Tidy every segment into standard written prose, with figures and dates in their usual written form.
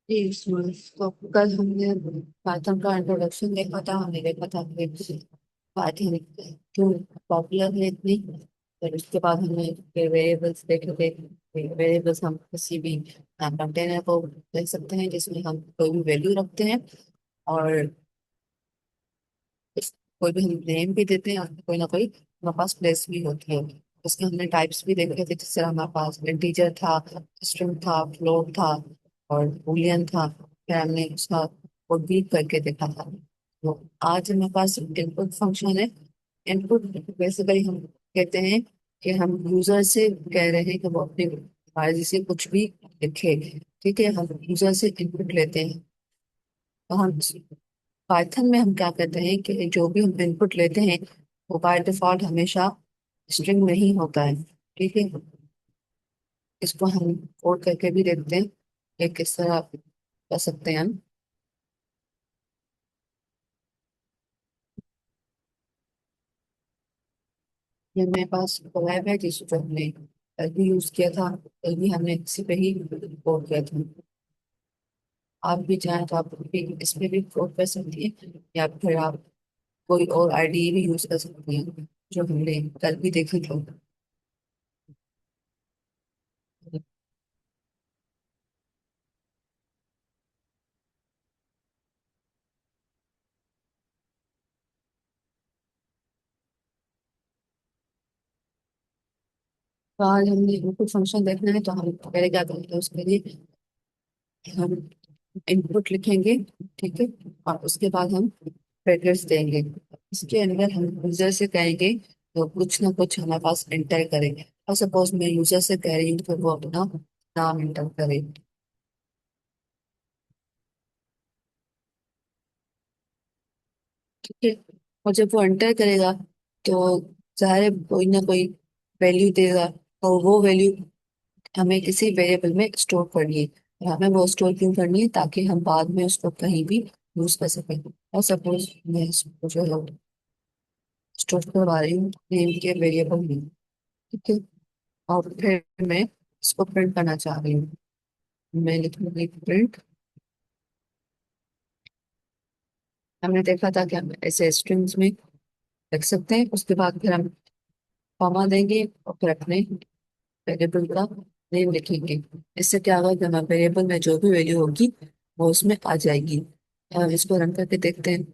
जी तो कल हमने पाइथन का इंट्रोडक्शन देखा था। हमने देखा था कि पाइथन क्यों पॉपुलर है इतनी। फिर उसके बाद हमने वेरिएबल्स देखे थे। वेरिएबल्स हम किसी भी कंटेनर को देख सकते हैं जिसमें हम कोई भी वैल्यू रखते हैं, और कोई भी हम नेम भी देते हैं, और कोई ना कोई हमारे पास प्लेस भी होती है। उसके हमने टाइप्स भी देखे थे, जिससे हमारे पास इंटीजर था, स्ट्रिंग था, फ्लोट था और बूलियन था। फिर हमने उसका कोड भी करके देखा था। तो आज हमारे पास इनपुट फंक्शन है। इनपुट बेसिकली हम कहते हैं कि हम यूजर से कह रहे हैं कि वो अपनी मर्जी से कुछ भी लिखे। ठीक है, हम यूजर से इनपुट लेते हैं। तो हम पाइथन में हम क्या करते हैं कि जो भी हम इनपुट लेते हैं वो बाय डिफॉल्ट हमेशा स्ट्रिंग में ही होता है। ठीक है, इसको हम कोड करके भी देखते हैं कि किस तरह कर सकते हैं हम। ये मेरे पास कोलैब है जिसको हमने कल भी यूज किया था। कल भी हमने इसी पे ही कोड किया था। आप भी चाहें तो आप भी इस पे भी कोड कर सकती हैं, या फिर आप कोई और आईडी भी यूज कर सकती हैं जो हमने कल भी देखी थी। तो आज हमने इनपुट फंक्शन देखना है, तो हम पहले क्या करेंगे उसके लिए हम इनपुट लिखेंगे। ठीक है, और उसके बाद हम फिगर्स देंगे। इसके अंदर हम यूजर से कहेंगे तो कुछ ना कुछ हमारे पास एंटर करेंगे। और सपोज मैं यूजर से कह रही हूँ तो वो अपना नाम एंटर करे। ठीक है, और जब वो एंटर करेगा तो जाहिर है कोई ना कोई वैल्यू देगा, और वो वैल्यू हमें किसी वेरिएबल में स्टोर करनी है। और हमें वो स्टोर क्यों करनी है? ताकि हम बाद में उसको कहीं भी यूज कर सकें। और सपोज मैं इसको जो है स्टोर करवा रही हूँ नेम के वेरिएबल में। ठीक है, और फिर मैं इसको प्रिंट करना चाह रही हूँ। मैं लिखूंगी प्रिंट। हमने देखा था कि हम ऐसे स्ट्रिंग्स में लिख सकते हैं। उसके बाद फिर हम कॉमा देंगे और फिर अपने वेरिएबल का नेम लिखेंगे। इससे क्या होगा कि हमारे वेरिएबल में जो भी वैल्यू होगी वो उसमें आ जाएगी। हम इसको रन करके देखते हैं।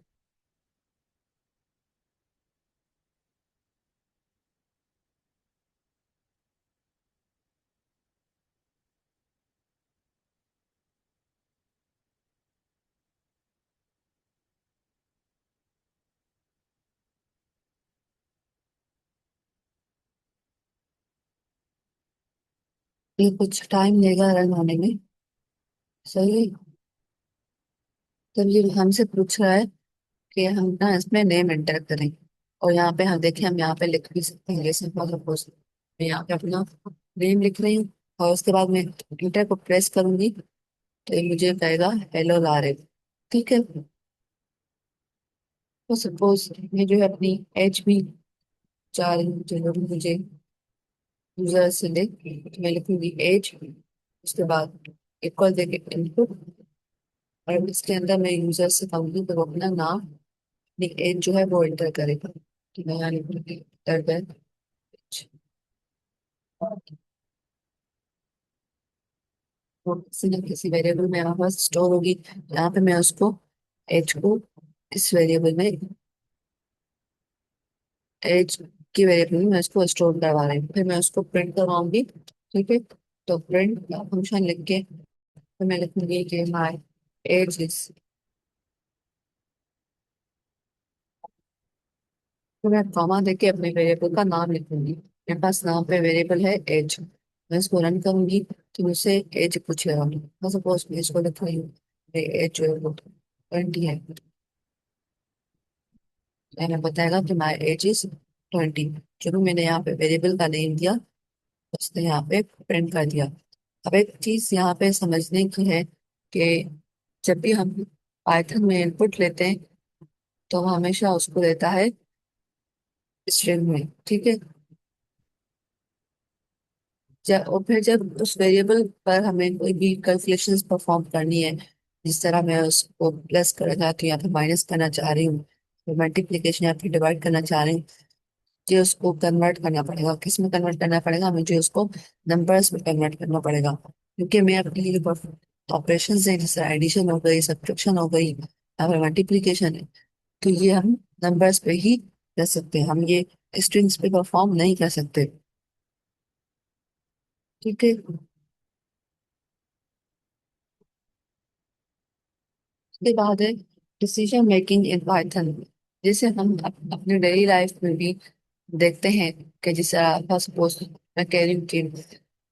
ये कुछ टाइम लेगा रन होने में। सही है। तब ये हमसे पूछ रहा है कि हम ना इसमें नेम एंटर करें। और यहाँ पे हम देखें, हम यहाँ पे लिख भी सकते हैं। जैसे सपोज मैं यहाँ पे अपना नेम लिख रही हूँ, और उसके बाद मैं इंटर को प्रेस करूंगी तो ये मुझे कहेगा हेलो लारे। ठीक है, तो सपोज मैं जो है अपनी एज भी चाह रही हूँ, जो भी मुझे यूजर से दे, तो मैं लिखूंगी एज। उसके बाद इक्वल देके इनपुट, और इसके अंदर मैं यूजर से कहूंगी तो वो अपना नाम, अपनी एज जो है वो एंटर करेगा। तो मैं यहाँ लिखूंगी एंटर। वो किसी न किसी वेरिएबल में हमारे पास स्टोर होगी। यहाँ पे मैं उसको एज को इस वेरिएबल में, एज की वेरिएबल में मैं उसको स्टोर करवा रही हूँ। फिर मैं उसको प्रिंट करवाऊंगी। ठीक है, तो प्रिंट फंक्शन लिख के फिर मैं लिखूंगी कि माई एज इज। तो मैं कॉमा देके अपने वेरिएबल का नाम लिखूंगी। मेरे पास नाम पे वेरिएबल है एज। मैं इसको रन करूंगी तो मुझसे एज पूछेगा। मैं सपोज मैं इसको लिख रही हूँ, एज जो है वो 20 है। मैंने बताएगा कि माई एज इज 20। जो भी मैंने यहाँ पे वेरिएबल का नेम दिया उसने यहाँ पे प्रिंट कर दिया। अब एक चीज यहाँ पे समझने की है कि जब भी हम पाइथन में इनपुट लेते हैं तो वो हमेशा उसको देता है स्ट्रिंग में। ठीक है, और फिर जब उस वेरिएबल पर हमें कोई भी कैलकुलेशंस परफॉर्म करनी है, जिस तरह मैं उसको प्लस करना चाहती हूँ या फिर माइनस करना चाह रही हूँ, फिर मल्टीप्लिकेशन या फिर डिवाइड करना चाह रही हूँ, मुझे उसको कन्वर्ट करना पड़ेगा। किस में कन्वर्ट करना पड़ेगा? मुझे उसको नंबर्स में कन्वर्ट करना पड़ेगा, क्योंकि मैं अपने लिए ऑपरेशन है, जैसे एडिशन हो गई, सब्ट्रैक्शन हो गई या फिर मल्टीप्लिकेशन है, तो ये हम नंबर्स पे ही कर सकते हैं, हम ये स्ट्रिंग्स पे परफॉर्म नहीं कर सकते। ठीक है। उसके बाद है डिसीजन मेकिंग इन पाइथन। जैसे हम अपने डेली लाइफ में भी देखते हैं कि जिस तरह सपोज मैं कह रही हूँ कि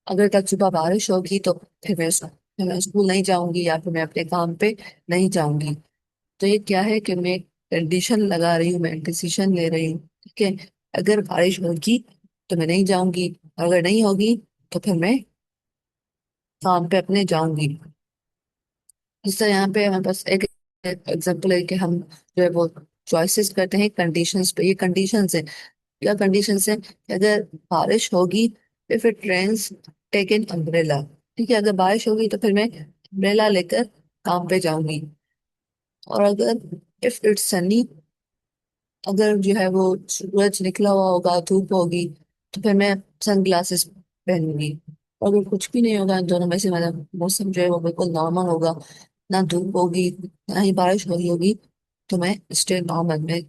अगर कल सुबह बारिश होगी तो फिर मैं स्कूल नहीं जाऊंगी या फिर मैं अपने काम पे नहीं जाऊंगी। तो ये क्या है कि मैं कंडीशन लगा रही हूँ, मैं डिसीजन ले रही हूँ। ठीक है, अगर बारिश होगी तो मैं नहीं जाऊंगी, अगर नहीं होगी तो फिर मैं काम पे अपने जाऊंगी। जिस तरह यहाँ पे हमारे पास एक एग्जांपल है कि हम जो है वो चॉइसेस करते हैं कंडीशंस पे। ये कंडीशंस है, क्या कंडीशंस है कि अगर बारिश होगी तो फिर ट्रेन्स टेक एन अम्ब्रेला। ठीक है, अगर बारिश होगी तो फिर मैं अम्ब्रेला लेकर काम पे जाऊंगी। और अगर इफ इट्स सनी, अगर जो है वो सूरज निकला हुआ होगा, धूप होगी, तो फिर मैं सन ग्लासेस पहनूंगी। और अगर कुछ भी नहीं होगा इन दोनों में से, मतलब मौसम जो है वो बिल्कुल नॉर्मल होगा, ना धूप होगी ना ही बारिश हो रही होगी, तो मैं स्टे नॉर्मल में,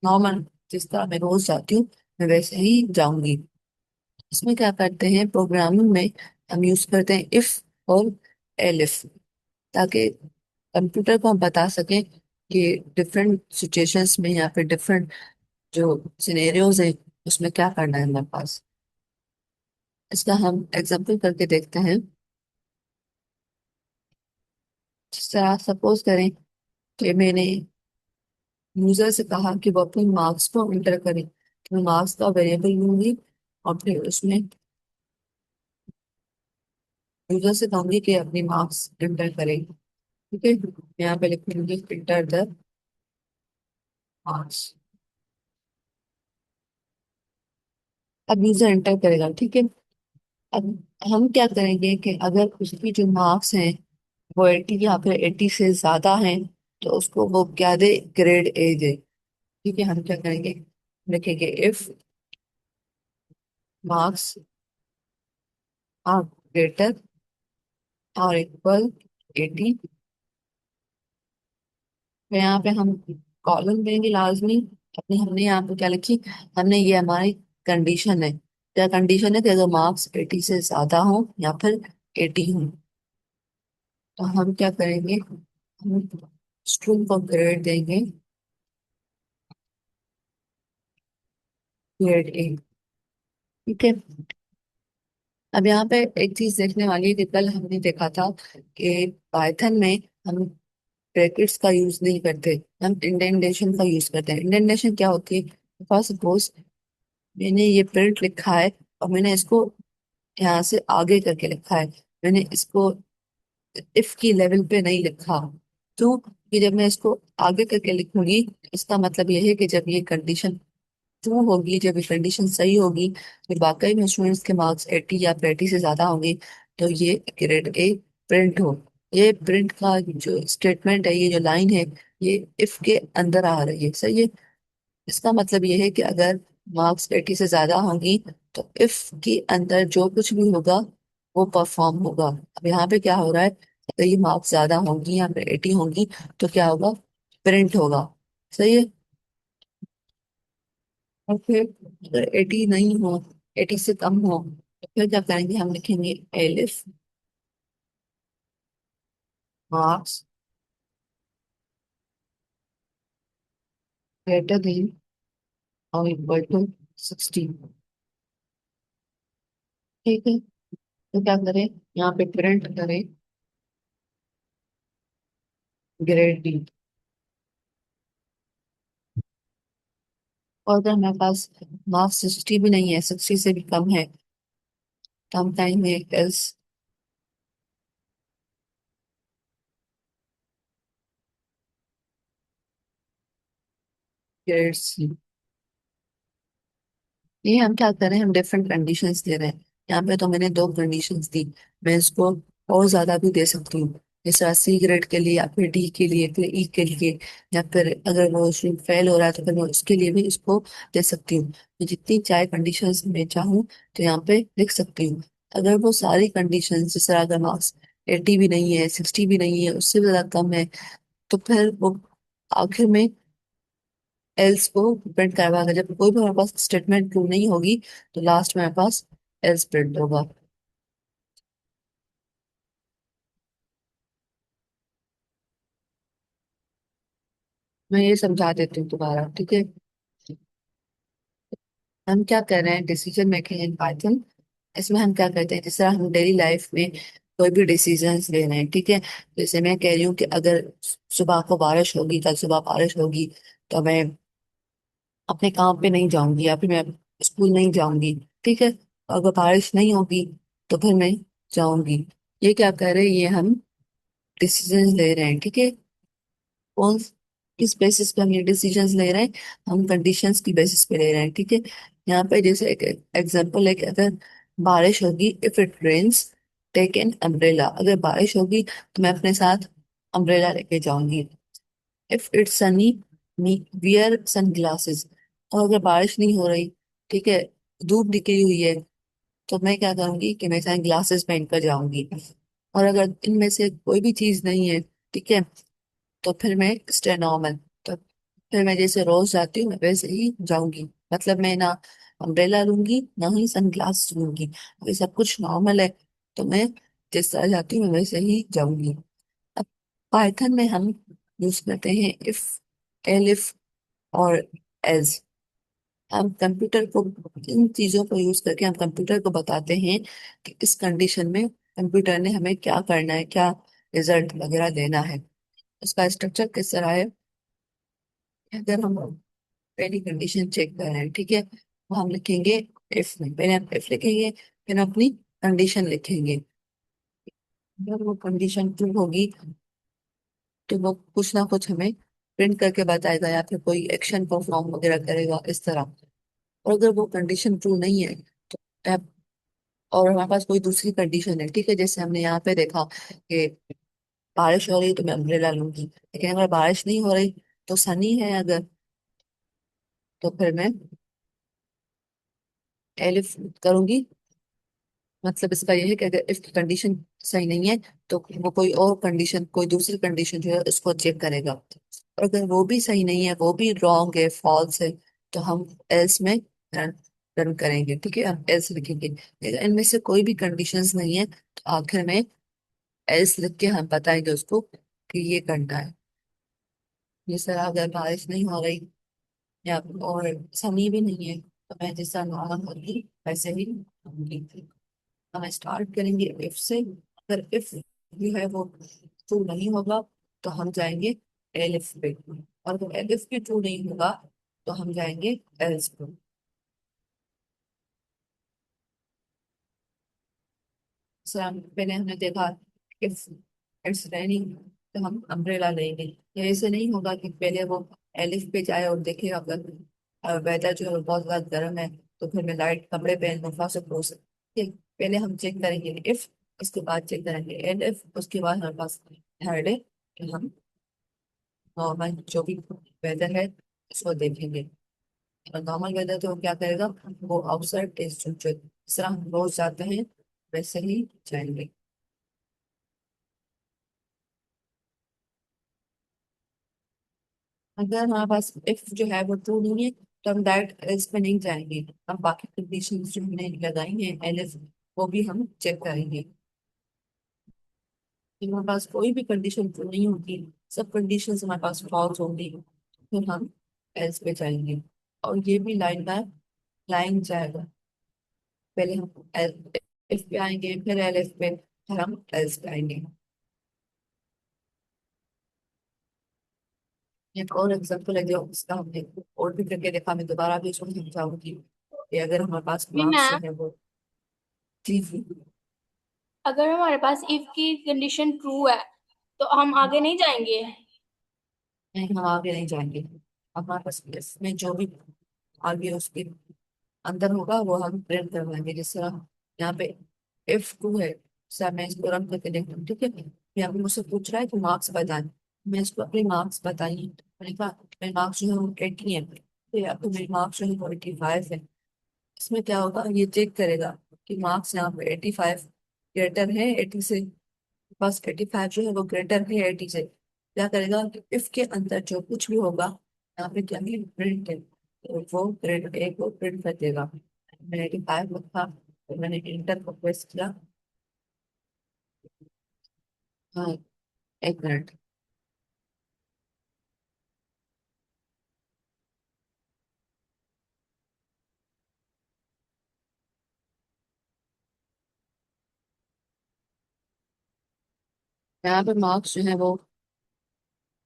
नॉर्मल जिस तरह मैं रोज जाती हूँ मैं वैसे ही जाऊंगी। इसमें क्या करते हैं प्रोग्रामिंग में, हम यूज करते हैं इफ और एलिफ, ताकि कंप्यूटर को हम बता सकें कि डिफरेंट सिचुएशंस में या फिर डिफरेंट जो सिनेरियोज है उसमें क्या करना है हमारे पास। इसका हम एग्जांपल करके देखते हैं। जिस तरह सपोज करें कि मैंने यूजर से कहा कि वो अपने मार्क्स को एंटर करे, तो मैं मार्क्स का वेरिएबल लूंगी और फिर उसमें यूजर से कहूंगी कि अपनी मार्क्स एंटर करे। ठीक है, यहाँ पे लिखूंगी एंटर द मार्क्स। अब यूजर एंटर करेगा। ठीक है, अब हम क्या करेंगे कि अगर उसकी जो मार्क्स हैं वो 80 या फिर 80 से ज्यादा हैं, तो उसको वो क्या दे? ग्रेड ए दे। ठीक है, हम क्या करेंगे, लिखेंगे इफ मार्क्स आर ग्रेटर और इक्वल 80। तो यहाँ पे हम कॉलम देंगे लाजमी अपनी। हमने यहाँ पे क्या लिखी? हमने ये हमारी कंडीशन है। क्या कंडीशन है? कि अगर मार्क्स 80 से ज्यादा हो या फिर 80 हो, तो हम क्या करेंगे, हम स्ट्रिंग को ग्रेड देंगे, ग्रेड ए। ठीक है, अब यहाँ पे एक चीज देखने वाली है कि कल हमने देखा था कि पाइथन में हम ब्रैकेट्स का यूज नहीं करते, हम इंडेंटेशन का यूज करते हैं। इंडेंटेशन क्या होती है? फर्स्ट सपोज मैंने ये प्रिंट लिखा है और मैंने इसको यहाँ से आगे करके लिखा है, मैंने इसको इफ की लेवल पे नहीं लिखा। तो कि जब मैं इसको आगे करके लिखूंगी, इसका मतलब यह है कि जब ये कंडीशन ट्रू होगी, जब ये कंडीशन सही होगी, फिर वाकई में स्टूडेंट्स के मार्क्स 80 या 80 से ज्यादा होंगे, तो ये ग्रेड ए प्रिंट हो। ये प्रिंट का जो स्टेटमेंट है, ये जो लाइन है, ये इफ के अंदर आ रही है। सही है, इसका मतलब ये है कि अगर मार्क्स 80 से ज्यादा होंगी तो इफ के अंदर जो कुछ भी होगा वो परफॉर्म होगा। अब यहाँ पे क्या हो रहा है, अगर ये मार्क्स ज्यादा होंगी या फिर 80 होंगी तो क्या होगा? प्रिंट होगा। सही है, और फिर अगर 80 नहीं हो, 80 से कम हो, तो फिर क्या करेंगे, हम लिखेंगे एलिफ मार्क्स ग्रेटर देन और इक्वल टू 60। ठीक है, तो क्या करें, यहाँ पे प्रिंट करें ग्रेड डी। और अगर हमारे पास मार्क्स 60 भी नहीं है, 60 से भी कम है, तो हम टाइम एल्स ग्रेड सी। ये हम क्या कर रहे हैं, हम डिफरेंट कंडीशंस दे रहे हैं। यहाँ पे तो मैंने दो कंडीशंस दी, मैं इसको और ज्यादा भी दे सकती हूँ, जैसे सी ग्रेड के लिए या फिर डी के लिए, फिर ई के लिए, या फिर अगर वो स्टूडेंट फेल हो रहा है तो फिर मैं उसके लिए भी इसको दे सकती हूँ। मैं जितनी चाहे कंडीशंस में चाहूँ तो यहाँ पे लिख सकती हूँ। अगर वो सारी कंडीशंस, जैसे अगर मार्क्स 80 भी नहीं है, 60 भी नहीं है, उससे भी ज्यादा कम है, तो फिर वो आखिर में एल्स को प्रिंट करवाएगा। जब कोई भी हमारे पास स्टेटमेंट ट्रू नहीं होगी तो लास्ट में हमारे पास एल्स प्रिंट होगा। मैं ये समझा देती हूँ दोबारा, ठीक है। हम क्या कर रहे हैं, डिसीजन मेकिंग इन पाइथन। इसमें हम क्या करते हैं, जिस तरह हम डेली लाइफ में कोई भी डिसीजंस ले रहे हैं, ठीक है। जैसे मैं कह रही हूँ कि अगर सुबह को बारिश होगी, कल सुबह बारिश होगी, तो मैं अपने काम पे नहीं जाऊंगी या फिर मैं स्कूल नहीं जाऊंगी, ठीक है। अगर बारिश नहीं होगी तो फिर मैं जाऊंगी। ये क्या कर रहे हैं, ये हम डिसीजंस ले रहे हैं, ठीक है। कौन किस बेसिस पे हम ये डिसीजंस ले रहे हैं, हम कंडीशंस की बेसिस पे ले रहे हैं, ठीक है। यहाँ पे जैसे एक एग्जांपल है कि अगर बारिश होगी, if it rains take an umbrella, अगर बारिश होगी तो मैं अपने साथ अम्ब्रेला लेके जाऊंगी। If it's sunny, wear sun glasses, और अगर बारिश नहीं हो रही, ठीक है, धूप निकली हुई है, तो मैं क्या करूंगी कि मैं सन ग्लासेस पहन कर जाऊंगी। और अगर इनमें से कोई भी चीज नहीं है, ठीक है, तो फिर मैं स्टे नॉर्मल, तो फिर मैं जैसे रोज जाती हूँ मैं वैसे ही जाऊंगी। मतलब मैं ना अम्ब्रेला लूंगी ना ही सनग्लास लूंगी, अगर सब कुछ नॉर्मल है तो मैं जिस तरह जाती हूँ मैं वैसे ही जाऊंगी। अब पाइथन में हम यूज करते हैं इफ, एलिफ और एज। हम कंप्यूटर को, इन चीजों को यूज करके हम कंप्यूटर को बताते हैं कि इस कंडीशन में कंप्यूटर ने हमें क्या करना है, क्या रिजल्ट वगैरह देना है। उसका स्ट्रक्चर किस तरह है, अगर हम पहली कंडीशन चेक कर रहे हैं, ठीक है, तो हम लिखेंगे इफ में, पहले हम इफ लिखेंगे, फिर हम अपनी कंडीशन लिखेंगे। अगर वो कंडीशन ट्रू होगी तो वो कुछ ना कुछ हमें प्रिंट करके बताएगा या फिर कोई एक्शन परफॉर्म वगैरह करेगा इस तरह। और अगर वो कंडीशन ट्रू नहीं है तो और हमारे पास कोई दूसरी कंडीशन है, ठीक है, जैसे हमने यहाँ पे देखा कि बारिश हो रही है तो मैं अम्ब्रेला लूंगी, लेकिन अगर बारिश नहीं हो रही तो सनी है अगर, तो फिर मैं एलिफ करूंगी। मतलब इसका ये है कि अगर इफ कंडीशन सही नहीं है तो वो कोई और कंडीशन, कोई दूसरी कंडीशन जो है उसको चेक करेगा। और अगर वो भी सही नहीं है, वो भी रॉन्ग है, फॉल्स है, तो हम एल्स में रन रन करेंगे, ठीक है, हम एल्स लिखेंगे। अगर इनमें से कोई भी कंडीशंस नहीं है तो आखिर में एल्स लिख के हम बताएंगे उसको कि ये करना है। जैसे अगर बारिश नहीं हो रही या और सनी भी नहीं है तो मैं जैसा नॉर्मल होगी वैसे ही होंगी। हम स्टार्ट करेंगे इफ से। अगर इफ जो है वो ट्रू नहीं होगा तो हम जाएंगे एलिफ पे, और अगर एलिफ भी ट्रू नहीं होगा तो हम जाएंगे एल्स पे। पहले हमने देखा इफ इट्स रेनिंग तो हम अम्ब्रेला लेंगे। ये ऐसे नहीं होगा कि पहले वो एलिफ पे जाए और देखे अगर वेदर जो है वो बहुत ज्यादा गर्म है तो फिर मैं लाइट कपड़े पहन लूंगा सब हो सकते। पहले हम चेक करेंगे इफ, उसके बाद चेक करेंगे एंड इफ, उसके बाद हमारे पास थर्ड है कि हम नॉर्मल जो भी वेदर है उसको देखेंगे। और नॉर्मल वेदर तो वो क्या करेगा, वो आउटसाइड इज जो जिस तरह हम रोज जाते हैं वैसे ही जाएंगे। अगर हमारे पास इफ जो है वो ट्रू नहीं है तो हम डायरेक्ट एल्स पे नहीं जाएंगे, हम बाकी कंडीशंस जो हमने लगाई हैं एल्स वो भी हम चेक करेंगे। कि हमारे पास कोई भी कंडीशन ट्रू नहीं होगी, सब कंडीशंस हमारे पास फॉल्स होंगी, फिर हम एल्स पे जाएंगे। और ये भी लाइन बाय लाइन जाएगा, पहले हम इफ पे आएंगे, फिर एल्स पे, फिर हम एल्स पे आएंगे। एक और एग्जाम्पल है जो उसका हमने और भी करके देखा, मैं दोबारा भी इसको समझाऊंगी कि अगर हमारे पास भी मार्क्स जो मैम, है वो, जी जी, अगर हमारे पास इफ की कंडीशन ट्रू है तो हम आगे नहीं जाएंगे। नहीं हम आगे नहीं जाएंगे। हमारे पास इसमें जो भी आगे उसके अंदर होगा वो हम प्रिंट करवाएंगे। जिस तरह यहाँ पे इफ टू है, सर मैं इसको रन करके देखता हूँ, ठीक है। यहाँ पे मुझसे पूछ रहा है कि मार्क्स बताएं, मैं इसको अपने मार्क्स बताइए, मैंने कहा मेरे मार्क्स जो है वो 80 है, तो यहाँ पे मेरे मार्क्स जो है वो 85 है। इसमें क्या होगा, ये चेक करेगा कि मार्क्स यहाँ पे 85 ग्रेटर है 80 से, बस 85 जो है वो ग्रेटर है 80 से। क्या करेगा कि इफ के अंदर जो कुछ भी होगा यहाँ पे क्या है, प्रिंट है, तो वो ग्रेड ए को प्रिंट कर देगा। मैंने 85 लिखा, तो मैंने इंटर को प्रेस किया। हाँ, एक मिनट। यहाँ पे मार्क्स जो है वो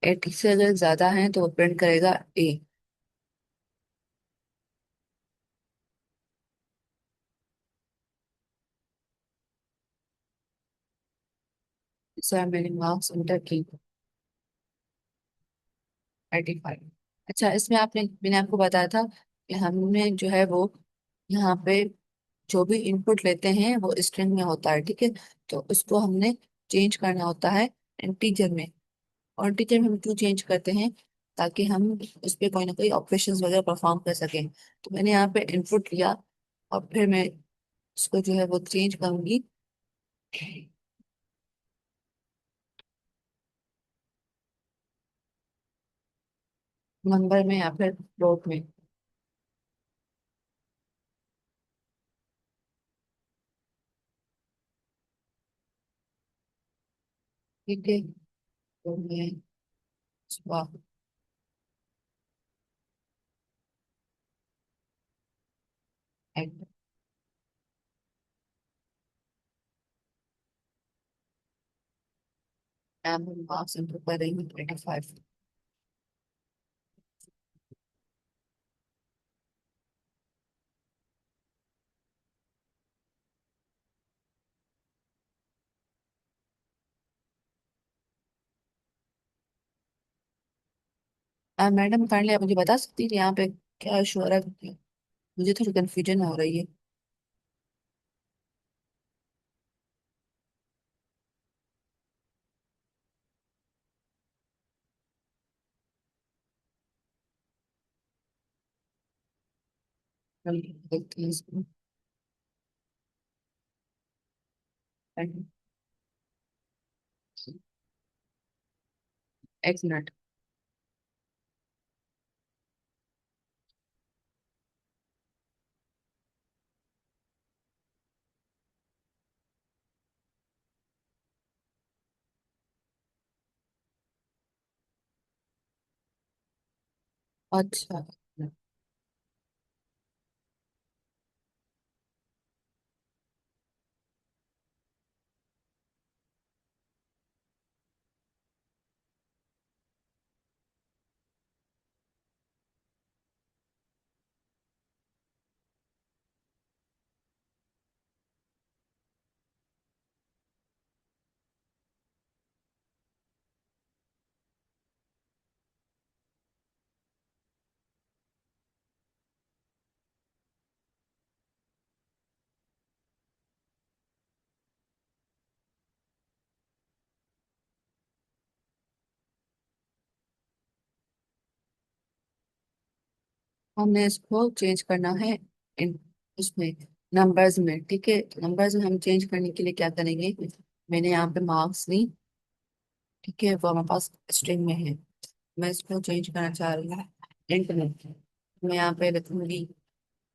80 से अगर ज्यादा है तो वो प्रिंट करेगा ए। सर मैंने मार्क्स इंटर की 85। अच्छा, इसमें आपने, मैंने आपको बताया था कि हमने जो है वो यहाँ पे जो भी इनपुट लेते हैं वो स्ट्रिंग में होता है, ठीक है। तो उसको हमने चेंज करना होता है इंटीजर में। और इंटीजर में हम क्यों चेंज करते हैं, ताकि हम उस पर कोई ना कोई ऑपरेशंस वगैरह परफॉर्म कर सकें। तो मैंने यहाँ पे इनपुट लिया, और फिर मैं उसको जो है वो चेंज करूंगी नंबर में या फिर फ्लोट में। ठीक है, तो मैं मार्क्स इंटर कर रही हूँ 25। मैडम काइंडली आप मुझे बता सकती हैं कि यहाँ पे क्या इशू हो रहा है, मुझे थोड़ी कंफ्यूजन हो रही है। देखते हैं इसको। एक मिनट। अच्छा, हमने इसको चेंज करना है इन उसमें नंबर्स में, ठीक है। नंबर्स में हम चेंज करने के लिए क्या करेंगे, मैंने यहाँ पे मार्क्स ली, ठीक है, वो हमारे पास स्ट्रिंग में है। मैं इसको चेंज करना चाह रही हूँ इंट में। मैं यहाँ पे लिखूंगी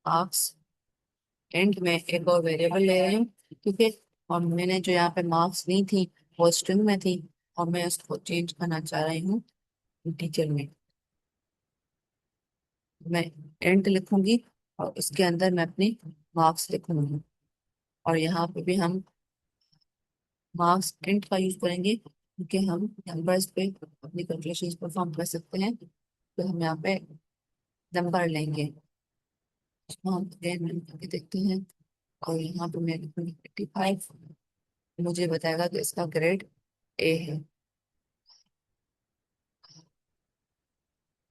मार्क्स। इंट में एक और वेरिएबल ले रही हूँ, ठीक है। और मैंने जो यहाँ पे मार्क्स ली थी वो स्ट्रिंग में थी, और मैं उसको चेंज करना चाह रही हूँ इंटीजर में। मैं इंट लिखूंगी, और उसके अंदर मैं अपनी मार्क्स लिखूंगी। और यहाँ पे भी हम मार्क्स इंट का यूज करेंगे, क्योंकि हम नंबर्स पे अपनी कैलकुलेशंस परफॉर्म कर सकते हैं। तो हम यहाँ पे नंबर लेंगे, इसको हम again run करके देखते हैं। और यहाँ पे मैं लिखूंगी 85, मुझे बताएगा कि इसका ग्रेड ए है।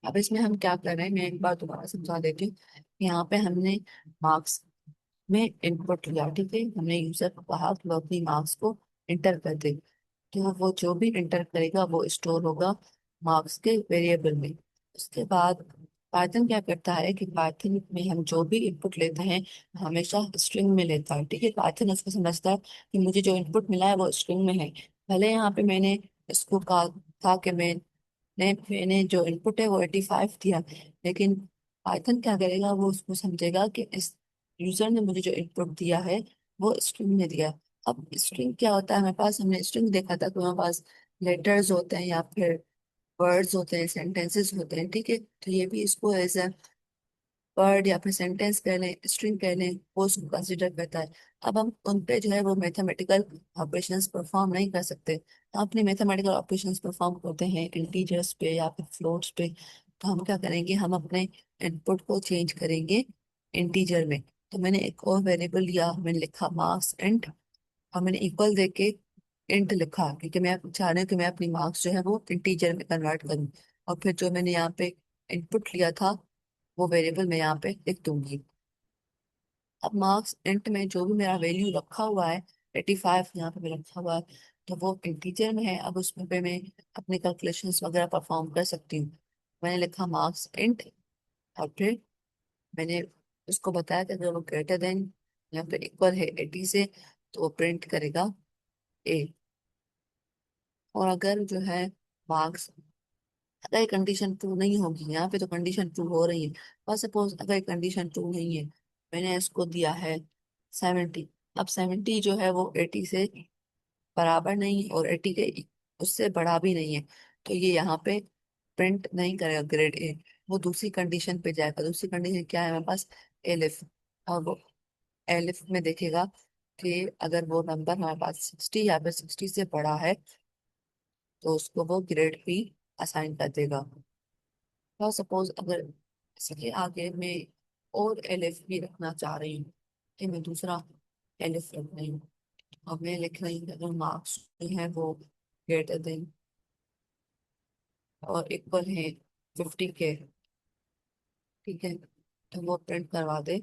अब इसमें हम क्या कर रहे हैं, मैं एक बार दोबारा समझा देती हूँ। यहाँ पे हमने मार्क्स में इनपुट लिया, ठीक है। हमने यूजर को कहा कि वो अपनी मार्क्स को इंटर कर दे, तो वो जो भी इंटर करेगा वो स्टोर होगा मार्क्स के वेरिएबल में। उसके बाद पाइथन क्या करता है कि पाइथन में हम जो भी इनपुट लेते हैं हमेशा स्ट्रिंग में लेता है, ठीक है। पाइथन उसको समझता है कि मुझे जो इनपुट मिला है वो स्ट्रिंग में है। भले यहाँ पे मैंने इसको कहा था कि मैंने जो इनपुट है वो 85 दिया, लेकिन पाइथन क्या करेगा, वो उसको समझेगा कि इस यूजर ने मुझे जो इनपुट दिया है वो स्ट्रिंग में दिया है। अब स्ट्रिंग क्या होता है हमारे पास, हमने स्ट्रिंग देखा था कि हमारे पास लेटर्स होते हैं या फिर वर्ड्स होते हैं, सेंटेंसेस होते हैं, ठीक है। तो ये भी इसको एज ए वर्ड या फिर सेंटेंस कह लें, स्ट्रिंग कह लें, वो उसको कंसिडर करता है। अब हम उन पे जो है वो मैथमेटिकल ऑपरेशंस परफॉर्म नहीं कर सकते। तो अपने मैथमेटिकल ऑपरेशंस परफॉर्म करते हैं इंटीजर्स पे या फिर फ्लोट्स पे। तो हम क्या करेंगे, हम अपने इनपुट को चेंज करेंगे इंटीजर में। तो मैंने एक और वेरिएबल लिया, मैंने लिखा मार्क्स इंट, और मैंने इक्वल दे के इंट लिखा, क्योंकि मैं चाह रही हूँ कि मैं अपनी मार्क्स जो है वो इंटीजर में कन्वर्ट करूँ। और फिर जो मैंने यहाँ पे इनपुट लिया था वो वेरिएबल मैं यहाँ पे लिख दूंगी। अब मार्क्स इंट में जो भी मेरा वैल्यू रखा हुआ है 85 यहाँ पे भी रखा हुआ है, तो वो इंटीजर में है। अब उसमें पे मैं अपने कैलकुलेशंस वगैरह परफॉर्म कर सकती हूँ। मैंने लिखा मार्क्स इंट, और फिर मैंने उसको बताया कि अगर वो ग्रेटर देन या फिर इक्वल है 80 से तो वो प्रिंट करेगा ए। और अगर जो है मार्क्स, अगर कंडीशन ट्रू नहीं होगी, यहाँ पे तो कंडीशन ट्रू हो रही है, और सपोज अगर कंडीशन ट्रू नहीं है, मैंने इसको दिया है 70। अब 70 जो है वो 80 से बराबर नहीं है और 80 के उससे बड़ा भी नहीं है, तो ये यहाँ पे प्रिंट नहीं करेगा ग्रेड ए। वो दूसरी कंडीशन पे जाएगा। दूसरी कंडीशन क्या है हमारे पास, एलिफ। और वो एलिफ में देखेगा कि अगर वो नंबर हमारे पास 60 या फिर 60 से बड़ा है तो उसको वो ग्रेड बी असाइन कर देगा। और सपोज अगर इसके आगे मैं और एलिफ भी रखना चाह रही हूँ, कि मैं दूसरा एलिफ रख रही हूँ, और मैं लिख रही हूँ कि अगर मार्क्स जो है वो ग्रेटर देन और इक्वल है 50 के, ठीक है, तो वो प्रिंट करवा दे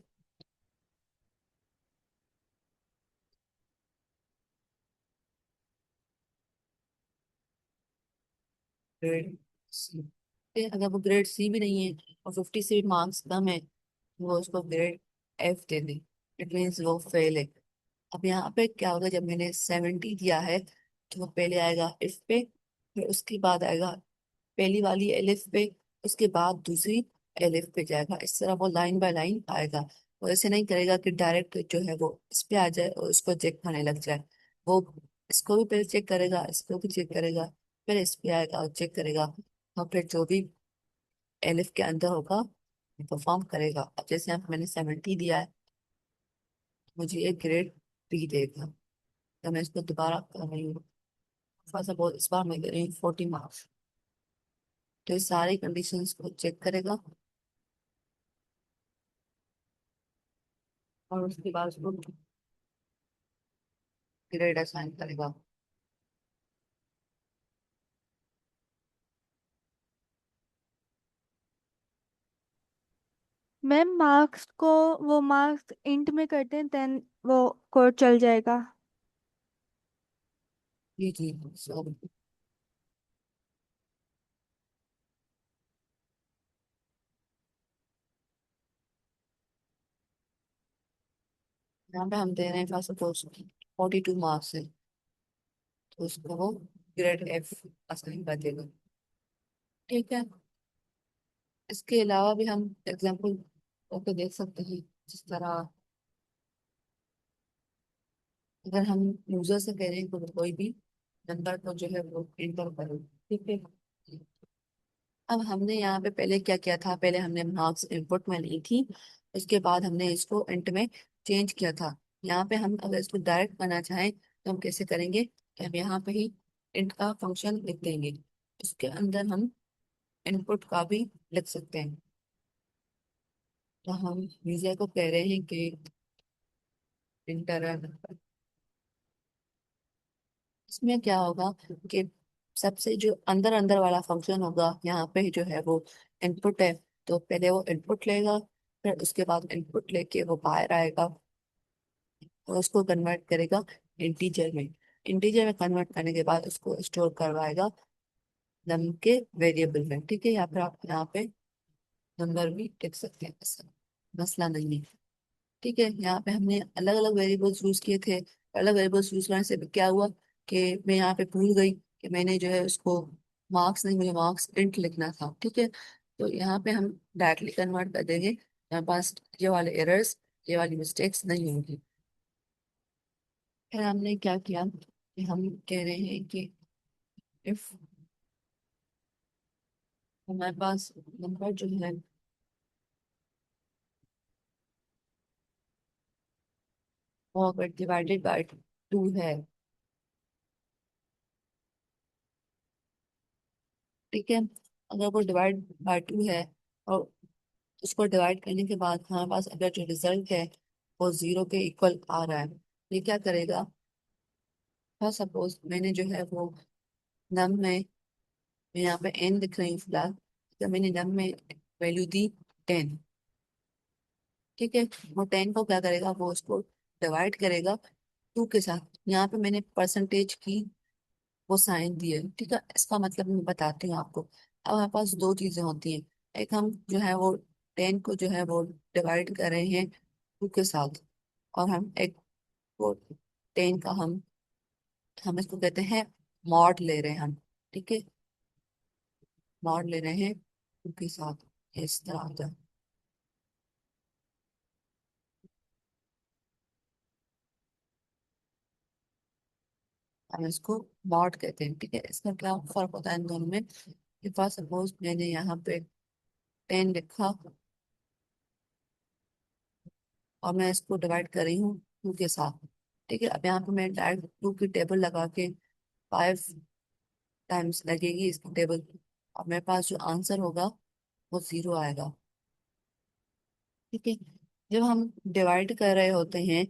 ग्रेड सी। अगर वो ग्रेड सी भी नहीं है और 50 से भी मार्क्स कम है तो वो उसको grade F they they, it means वो फेल है। अब यहाँ पे क्या होगा, जब मैंने 70 दिया है तो वो पहले आएगा इफ पे, फिर उसके बाद आएगा पहली वाली एलिफ पे, उसके बाद दूसरी एलिफ पे जाएगा। इस तरह वो लाइन बाय लाइन आएगा। वो ऐसे नहीं करेगा कि डायरेक्ट जो है वो इस पे आ जाए और उसको चेक करने लग जाए। वो इसको भी पहले चेक करेगा, इसको भी चेक करेगा, फिर इस पे आएगा और चेक करेगा, और फिर जो भी एलिफ के अंदर होगा परफॉर्म करेगा। अब जैसे यहाँ पे मैंने 70 दिया है, मुझे एक ग्रेड बी देगा। तो मैं इसको दोबारा कर रही हूँ, सपोज इस बार मैं दे रही हूँ 40 मार्क्स। तो इस सारी कंडीशंस को चेक करेगा और उसके बाद उसको ग्रेड असाइन करेगा। मैम मार्क्स को वो मार्क्स इंट में करते हैं देन वो कोड चल जाएगा। जी जी। सो यहाँ पे हम दे रहे हैं फर्स्ट सपोज 42 मार्क्स है, तो उसको वो ग्रेड एफ असाइन कर देगा, ठीक है। इसके अलावा भी हम एग्जाम्पल ओके देख सकते हैं। जिस तरह अगर हम यूजर से कह रहे हैं तो कोई भी नंबर को जो है वो इंटर करो, ठीक है। अब हमने यहाँ पे पहले क्या किया था, पहले हमने मार्क्स इनपुट में ली थी, उसके बाद हमने इसको इंट में चेंज किया था। यहाँ पे हम अगर इसको डायरेक्ट करना चाहें तो हम कैसे करेंगे कि हम यहाँ पे ही इंट का फंक्शन लिख देंगे, उसके अंदर हम इनपुट का भी लिख सकते हैं। तो हम यूजर को कह रहे हैं कि इंटर, इसमें क्या होगा कि सबसे जो अंदर अंदर वाला फंक्शन होगा यहाँ पे जो है वो इनपुट है, तो पहले वो इनपुट लेगा, फिर उसके बाद इनपुट लेके वो बाहर आएगा, और उसको कन्वर्ट करेगा इंटीजर में। इंटीजर में कन्वर्ट करने के बाद उसको स्टोर करवाएगा नम के वेरिएबल में। ठीक है, या फिर आप यहाँ पे नंबर भी लिख सकते हैं, ऐसा मसला नहीं है। ठीक है, यहाँ पे हमने अलग अलग वेरिएबल्स यूज किए थे। अलग वेरिएबल्स यूज करने से क्या हुआ कि मैं यहाँ पे भूल गई कि मैंने जो है उसको मार्क्स नहीं, मुझे मार्क्स इंट लिखना था। ठीक है, तो यहाँ पे हम डायरेक्टली कन्वर्ट कर देंगे, हमारे पास ये वाले एरर्स, ये वाली मिस्टेक्स नहीं होंगी। फिर हमने क्या किया कि हम कह रहे हैं कि इफ हमारे पास नंबर जो है वो अगर डिवाइडेड बाय 2 है, ठीक है, अगर वो डिवाइड बाय 2 है और उसको डिवाइड करने के बाद हमारे पास अगर जो रिजल्ट है वो 0 के इक्वल आ रहा है, ये क्या करेगा। फॉर सपोज मैंने जो है वो नम में, मैं यहाँ पे n लिख रही हूँ फिलहाल, तो मैंने नम में वैल्यू दी 10। ठीक है, वो 10 को क्या करेगा, वो उसको डिवाइड करेगा 2 के साथ। यहाँ पे मैंने परसेंटेज की वो साइन दी है। ठीक है, इसका मतलब मैं बताती हूँ आपको। अब हमारे पास दो चीजें होती हैं, एक हम जो है वो 10 को जो है वो डिवाइड कर रहे हैं 2 के साथ, और हम एक वो 10 का हम इसको कहते हैं मॉड ले रहे हैं हम। ठीक है, मॉड ले रहे हैं 2 के साथ, इस तरह होता है। हम इसको मॉड कहते हैं। ठीक है, इसका क्या फर्क होता है इन दोनों में कि फर्स्ट सपोज मैंने यहाँ पे 10 लिखा और मैं इसको डिवाइड कर रही हूँ 2 के साथ। ठीक है, अब यहाँ पे मैं डायरेक्ट 2 की टेबल लगा के 5 टाइम्स लगेगी इसकी टेबल, और मेरे पास जो आंसर होगा वो 0 आएगा। ठीक है, जब हम डिवाइड कर रहे होते हैं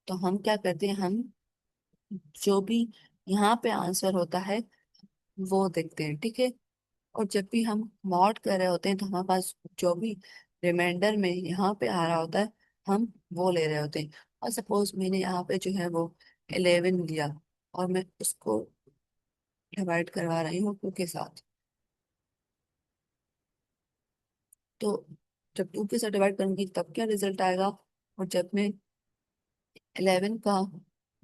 तो हम क्या करते हैं, हम जो भी यहाँ पे आंसर होता है वो देखते हैं। ठीक है, और जब भी हम मॉड कर रहे होते हैं तो हमारे पास जो भी रिमाइंडर में यहाँ पे आ रहा होता है हम वो ले रहे होते हैं। और सपोज मैंने यहाँ पे जो है वो 11 लिया और मैं उसको डिवाइड करवा रही हूँ 2 के साथ, तो जब 2 के साथ डिवाइड करूंगी तब क्या रिजल्ट आएगा, और जब मैं 11 का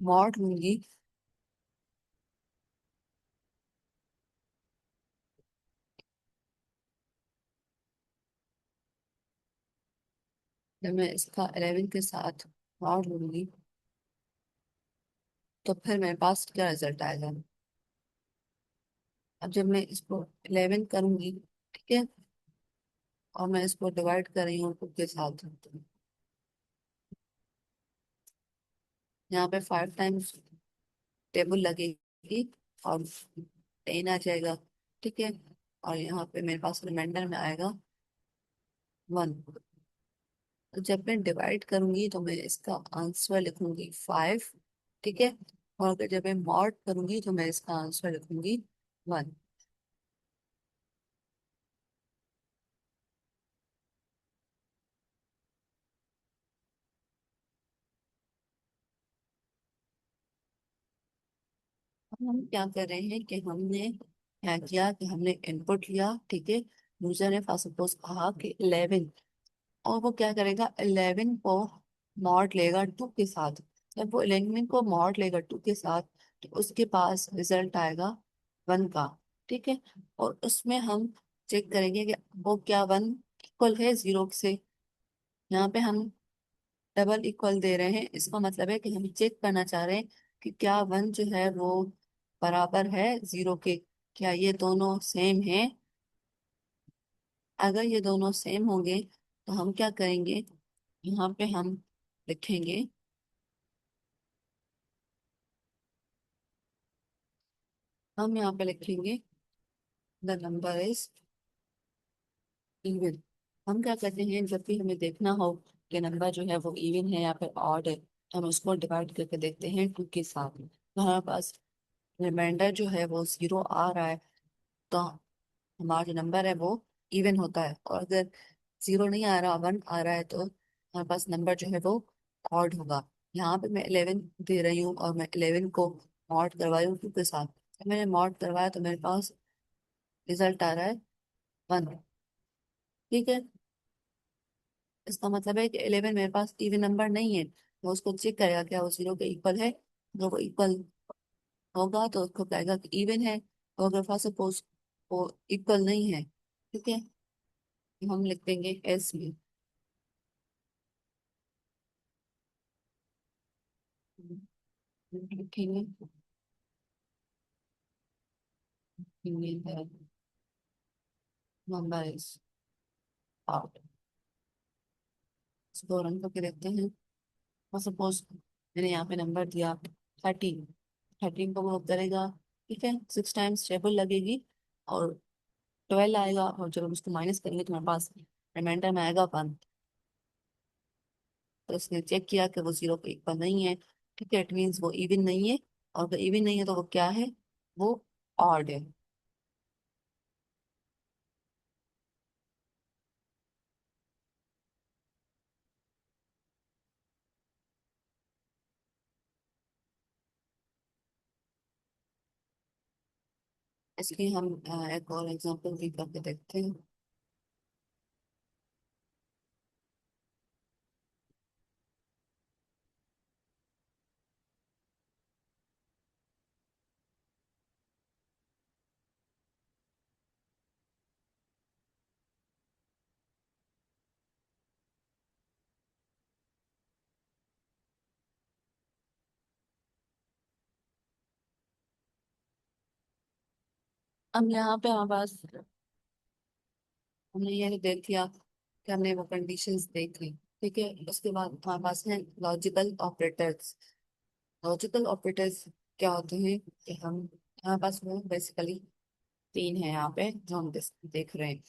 मॉड लूंगी, जब मैं इसका 11 के साथ मॉड लूंगी तो फिर मेरे पास क्या रिजल्ट आएगा। अब जब मैं इसको 11 करूंगी, ठीक है, और मैं इसको डिवाइड कर रही हूँ 2 के साथ, यहाँ पे 5 टाइम्स टेबल लगेगी और 10 आ जाएगा। ठीक है, और यहाँ पे मेरे पास रिमाइंडर में आएगा 1। तो जब मैं डिवाइड करूंगी तो मैं इसका आंसर लिखूंगी 5। ठीक है, और अगर जब मैं मॉड करूंगी तो मैं इसका आंसर लिखूंगी 1। अब हम क्या कर रहे हैं कि हमने क्या किया कि हमने इनपुट लिया। ठीक है, यूजर ने फर्स्ट सपोज कहा कि 11, और वो क्या करेगा 11 को मॉड लेगा 2 के साथ। जब वो 11 को मॉड लेगा 2 के साथ तो उसके पास रिजल्ट आएगा 1 का। ठीक है, और उसमें हम चेक करेंगे कि वो क्या 1 इक्वल है 0 से। यहाँ पे हम डबल इक्वल दे रहे हैं, इसका मतलब है कि हम चेक करना चाह रहे हैं कि क्या 1 जो है वो बराबर है 0 के, क्या ये दोनों सेम है। अगर ये दोनों सेम होंगे तो हम क्या करेंगे, यहाँ पे हम लिखेंगे, हम यहाँ पे लिखेंगे द नंबर इज इवन। हम क्या करते हैं, जब भी हमें देखना हो कि नंबर जो है वो इवन है या फिर ऑड है, तो हम उसको डिवाइड करके देखते हैं 2 के साथ। तो हमारे पास रिमाइंडर जो है वो 0 आ रहा है, तो हमारा जो नंबर है वो इवन होता है। और अगर 0 नहीं आ रहा, 1 आ रहा है, तो हमारे पास नंबर जो है वो ऑड होगा। यहाँ पे मैं 11 दे रही हूँ और मैं 11 को मॉड करवाई हूँ 2 के साथ। जब मैंने मॉड करवाया तो मेरे पास रिजल्ट आ रहा है 1। ठीक है, इसका मतलब है कि 11 मेरे पास इवन नंबर नहीं है। वो उसको चेक करेगा क्या वो 0 के इक्वल है। अगर वो इक्वल होगा तो उसको कहेगा कि इवन है, और अगर फर्स्ट सपोज वो इक्वल नहीं है, ठीक है, तो हम लिख देंगे एस में। लिखेंगे नंबर इज आउट। इसको रन करके देखते हैं। और सपोज मैंने यहाँ पे नंबर दिया 13। 13 को वो करेगा, ठीक है, 6 टाइम्स टेबल लगेगी और 12 आएगा, और जब हम उसको माइनस करेंगे तो हमारे पास रिमाइंडर में आएगा 1। तो उसने चेक किया कि वो 0 के इक्वल नहीं है। ठीक है, इट मीन्स वो इवन नहीं है। और अगर इवन नहीं है तो वो क्या है, वो ऑड है। इसलिए हम एक और एग्जांपल भी करके देखते हैं। अब यहाँ पे हमारे पास हमने ये देख लिया कि हमने वो कंडीशंस देख ली। ठीक है, उसके बाद हमारे पास है लॉजिकल ऑपरेटर्स। लॉजिकल ऑपरेटर्स क्या होते हैं कि हम हमारे पास वो बेसिकली 3 है यहाँ पे जो हम देख रहे हैं।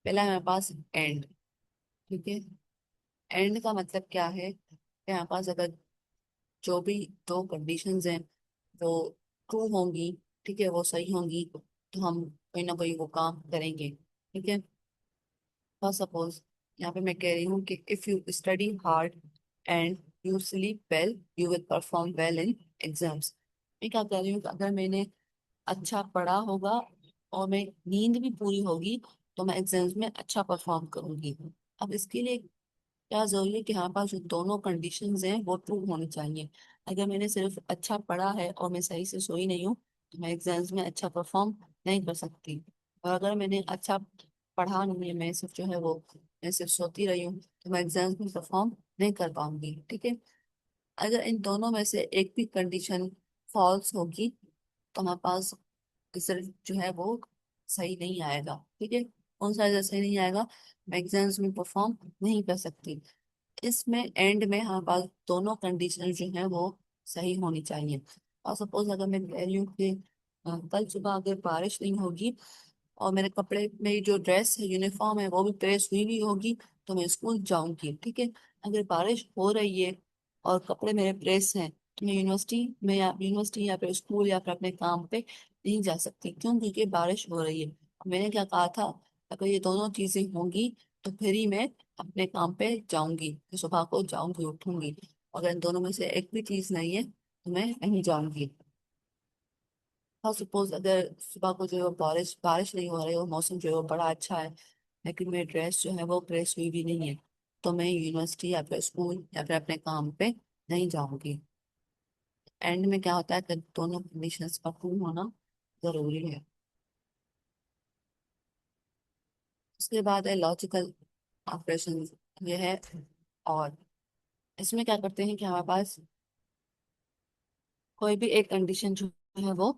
पहला है हमारे पास एंड। ठीक है, एंड का मतलब क्या है कि हमारे पास अगर जो भी 2 कंडीशंस हैं वो ट्रू होंगी, ठीक है, वो सही होंगी, तो हम कोई ना कोई वो काम करेंगे। ठीक है, फॉर सपोज यहाँ पे मैं कह रही हूँ कि if you study hard and you sleep well you will perform well in exams. मैं क्या कह रही हूँ कि अगर मैंने अच्छा पढ़ा होगा और मैं नींद भी पूरी होगी तो मैं एग्जाम्स में अच्छा परफॉर्म करूंगी। अब इसके लिए क्या जरूरी है कि हमारे पास जो दोनों कंडीशंस हैं वो ट्रू होनी चाहिए। अगर मैंने सिर्फ अच्छा पढ़ा है और मैं सही से सोई नहीं हूँ तो मैं एग्जाम्स में अच्छा परफॉर्म नहीं कर सकती। और अगर मैंने अच्छा पढ़ा नहीं है, मैं सिर्फ जो है वो मैं सिर्फ सोती रही हूँ, तो मैं एग्जाम्स में परफॉर्म नहीं कर पाऊंगी। ठीक है, अगर इन दोनों में से एक भी कंडीशन फॉल्स होगी तो हमारे पास रिजल्ट जो है वो सही नहीं आएगा। ठीक है, कौन सा रिजल्ट सही नहीं आएगा, मैं एग्जाम्स में परफॉर्म नहीं कर सकती। इसमें एंड में हमारे पास दोनों कंडीशन जो है वो सही होनी चाहिए। और सपोज अगर मैं कह रही हूँ कि कल सुबह अगर बारिश नहीं होगी और मेरे कपड़े मेरी जो ड्रेस है यूनिफॉर्म है वो भी प्रेस हुई भी होगी तो मैं स्कूल जाऊंगी। ठीक है, अगर बारिश हो रही है और कपड़े मेरे प्रेस हैं तो मैं यूनिवर्सिटी या फिर स्कूल या फिर अपने काम पे नहीं जा सकती। क्यों? क्योंकि बारिश हो रही है। मैंने क्या कहा था, अगर ये दोनों चीजें होंगी तो फिर ही मैं अपने काम पे जाऊंगी, तो सुबह को जाऊंगी उठूंगी। अगर इन दोनों में से एक भी चीज नहीं है तो मैं नहीं जाऊंगी। और सपोज अगर सुबह को जो है बारिश बारिश नहीं हो रही है और मौसम जो है वो बड़ा अच्छा है लेकिन मेरी ड्रेस जो है वो प्रेस हुई भी नहीं है, तो मैं यूनिवर्सिटी या फिर स्कूल या फिर अपने काम पे नहीं जाऊंगी। एंड में क्या होता है कि दोनों कंडीशंस का ट्रू होना जरूरी है। उसके बाद है लॉजिकल ऑपरेशन। ये है, और इसमें क्या करते हैं कि हमारे पास कोई भी एक कंडीशन जो है वो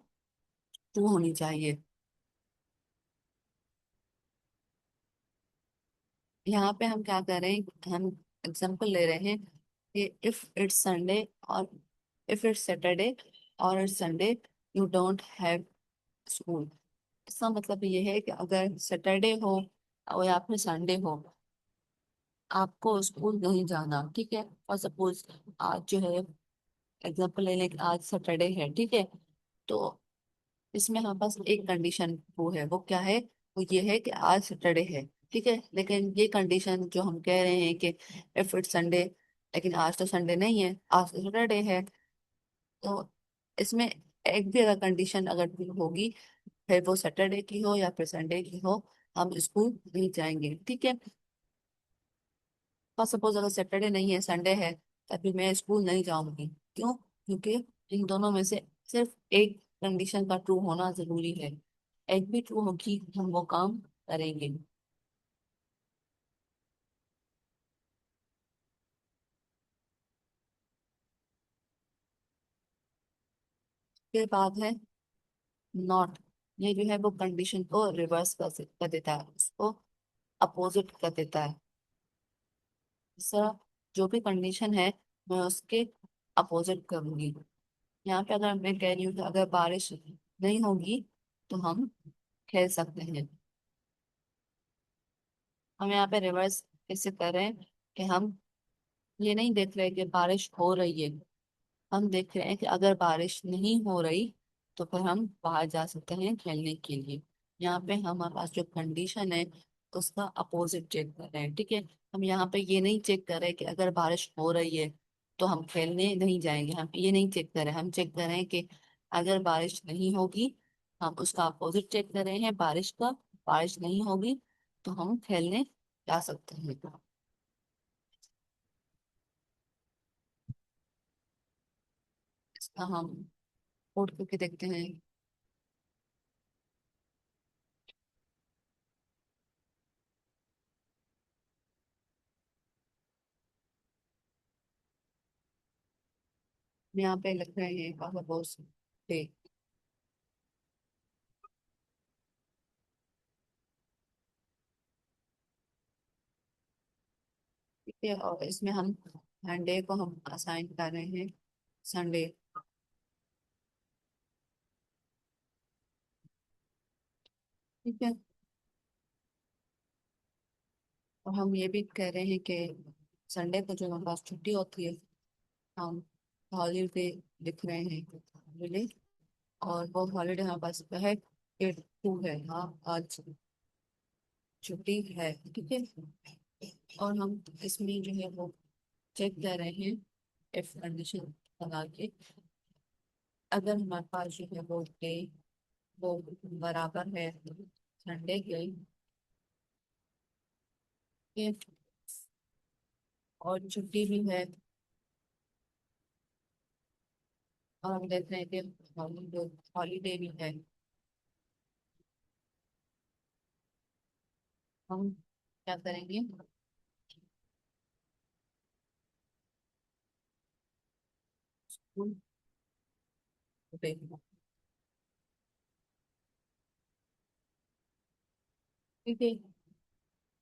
ट्रू होनी चाहिए। यहाँ पे हम क्या कर रहे हैं, हम एग्जांपल ले रहे हैं कि इफ इट्स संडे और इफ इट्स सैटरडे और it's Sunday you don't have school. इसका मतलब ये है कि अगर सैटरडे हो और या फिर संडे हो आपको स्कूल नहीं जाना। ठीक है, और सपोज आज जो है एग्जांपल ले लें कि आज सैटरडे है, ठीक है, तो इसमें हमारे पास एक कंडीशन वो है, वो क्या है, वो ये है कि आज सैटरडे है। ठीक है, लेकिन ये कंडीशन जो हम कह रहे हैं कि इफ इट्स संडे लेकिन आज तो संडे नहीं है, आज तो सैटरडे है। तो इसमें एक भी अगर कंडीशन अगर भी होगी, फिर वो सैटरडे की हो या फिर संडे की हो, हम स्कूल नहीं जाएंगे, ठीक है। और सपोज अगर सैटरडे नहीं है, संडे है, तभी मैं स्कूल नहीं जाऊंगी। क्यों? क्योंकि इन दोनों में से सिर्फ एक कंडीशन का ट्रू होना जरूरी है। एक भी ट्रू होगी, हम वो काम करेंगे। फिर बात है नॉट। ये जो है वो कंडीशन को रिवर्स कर देता है, उसको अपोजिट कर देता है। सर, जो भी कंडीशन है मैं उसके अपोजिट करूंगी। यहाँ पे अगर मैं कह रही हूँ कि अगर बारिश नहीं होगी तो हम खेल सकते हैं, हम यहाँ पे रिवर्स कैसे कर रहे हैं कि हम ये नहीं देख रहे कि बारिश हो रही है, हम देख रहे हैं कि अगर बारिश नहीं हो रही तो फिर हम बाहर जा सकते हैं खेलने के लिए। यहाँ पे हमारे पास जो कंडीशन है उसका अपोजिट चेक कर रहे हैं, ठीक है। हम यहाँ पे ये नहीं चेक कर रहे कि अगर बारिश हो रही है तो हम खेलने नहीं जाएंगे, हम ये नहीं चेक कर रहे, हम चेक कर रहे हैं कि अगर बारिश नहीं होगी, हम उसका अपोजिट चेक कर रहे हैं बारिश का। बारिश नहीं होगी तो हम खेलने जा सकते हैं। इसका हम कोड करके देखते हैं। यहाँ पे लिख रहे हैं पापा बॉस डे, ठीक है। और इसमें हम संडे को हम असाइन कर रहे हैं संडे, ठीक है। और हम ये भी कह रहे हैं कि संडे को जो हमारे पास छुट्टी होती है, हम हॉलीडे लिख रहे हैं हॉलीडे। और वो हॉलीडे हमारे पास है, 8/2 है, हाँ आज छुट्टी है, ठीक है। और हम इसमें जो है वो चेक कर रहे हैं इफ कंडीशन लगा के, अगर हमारे पास जो है वो डे वो बराबर है संडे के, ठीक है, और छुट्टी भी है, और हम देख रहे हैं कि हॉलीडे हॉलीडे भी है, हम क्या करेंगे, स्कूल पे, ठीक है।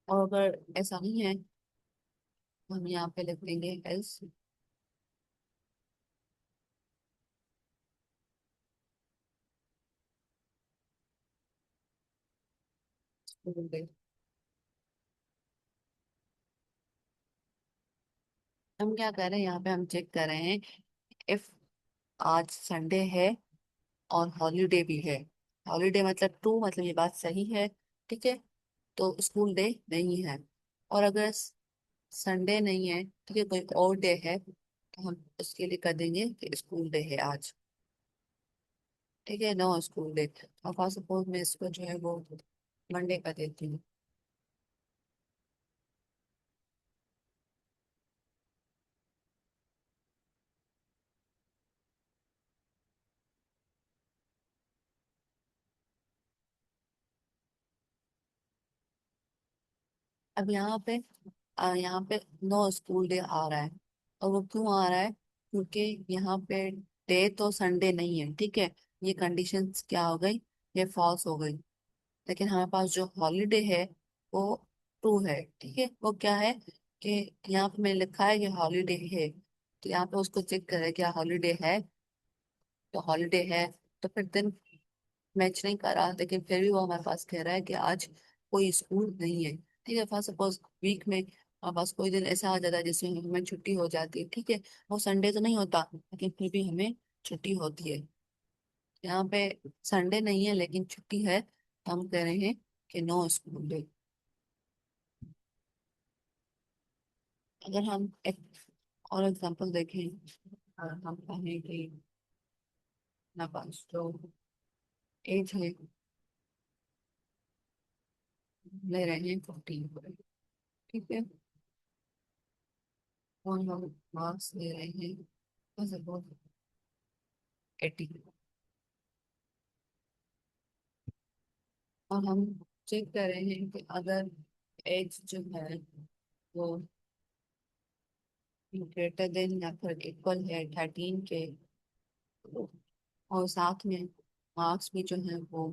और अगर ऐसा नहीं है तो हम यहाँ पे लिख देंगे एल्स स्कूल पे। हम क्या कर रहे हैं, यहाँ पे हम चेक कर रहे हैं इफ आज संडे है और हॉलीडे भी है, हॉलीडे मतलब टू, मतलब ये बात सही है, ठीक है, तो स्कूल डे नहीं है। और अगर संडे नहीं है, ठीक है, कोई और डे है, तो हम उसके लिए कर देंगे कि स्कूल डे है आज, ठीक है, नो स्कूल डे। और फॉर सपोज मैं इसको जो है वो मंडे का देती हूँ। अब यहाँ पे नो स्कूल डे आ रहा है, और वो क्यों आ रहा है? क्योंकि यहाँ पे डे तो संडे नहीं है, ठीक है, ये कंडीशंस क्या हो गई, ये फॉल्स हो गई। लेकिन हमारे पास जो हॉलीडे है वो ट्रू है, ठीक है। वो क्या है कि यहाँ पे मैंने लिखा है कि हॉलीडे है, तो यहाँ पे उसको चेक करें क्या हॉलीडे है, तो हॉलीडे है, तो फिर दिन मैच नहीं कर रहा, लेकिन फिर भी वो हमारे पास कह रहा है कि आज कोई स्कूल नहीं है, ठीक है। फॉर सपोज वीक में हमारे पास कोई दिन ऐसा आ जाता है जिसमें हमें छुट्टी हो जाती है, ठीक है, वो संडे तो नहीं होता लेकिन फिर भी हमें छुट्टी होती है। यहाँ पे संडे नहीं है लेकिन छुट्टी है, तो हम कह रहे हैं कि नो स्कूल डे। अगर हम एक और एग्जांपल देखें, और हम कहें कि अपना पास जो एज है ले रहे हैं 14, ठीक है। और हम मार्क्स ले रहे हैं बस अबाउट 80, और हम चेक कर रहे हैं कि अगर एज जो है वो ग्रेटर देन या फिर इक्वल है 13 के, और साथ में मार्क्स भी जो है वो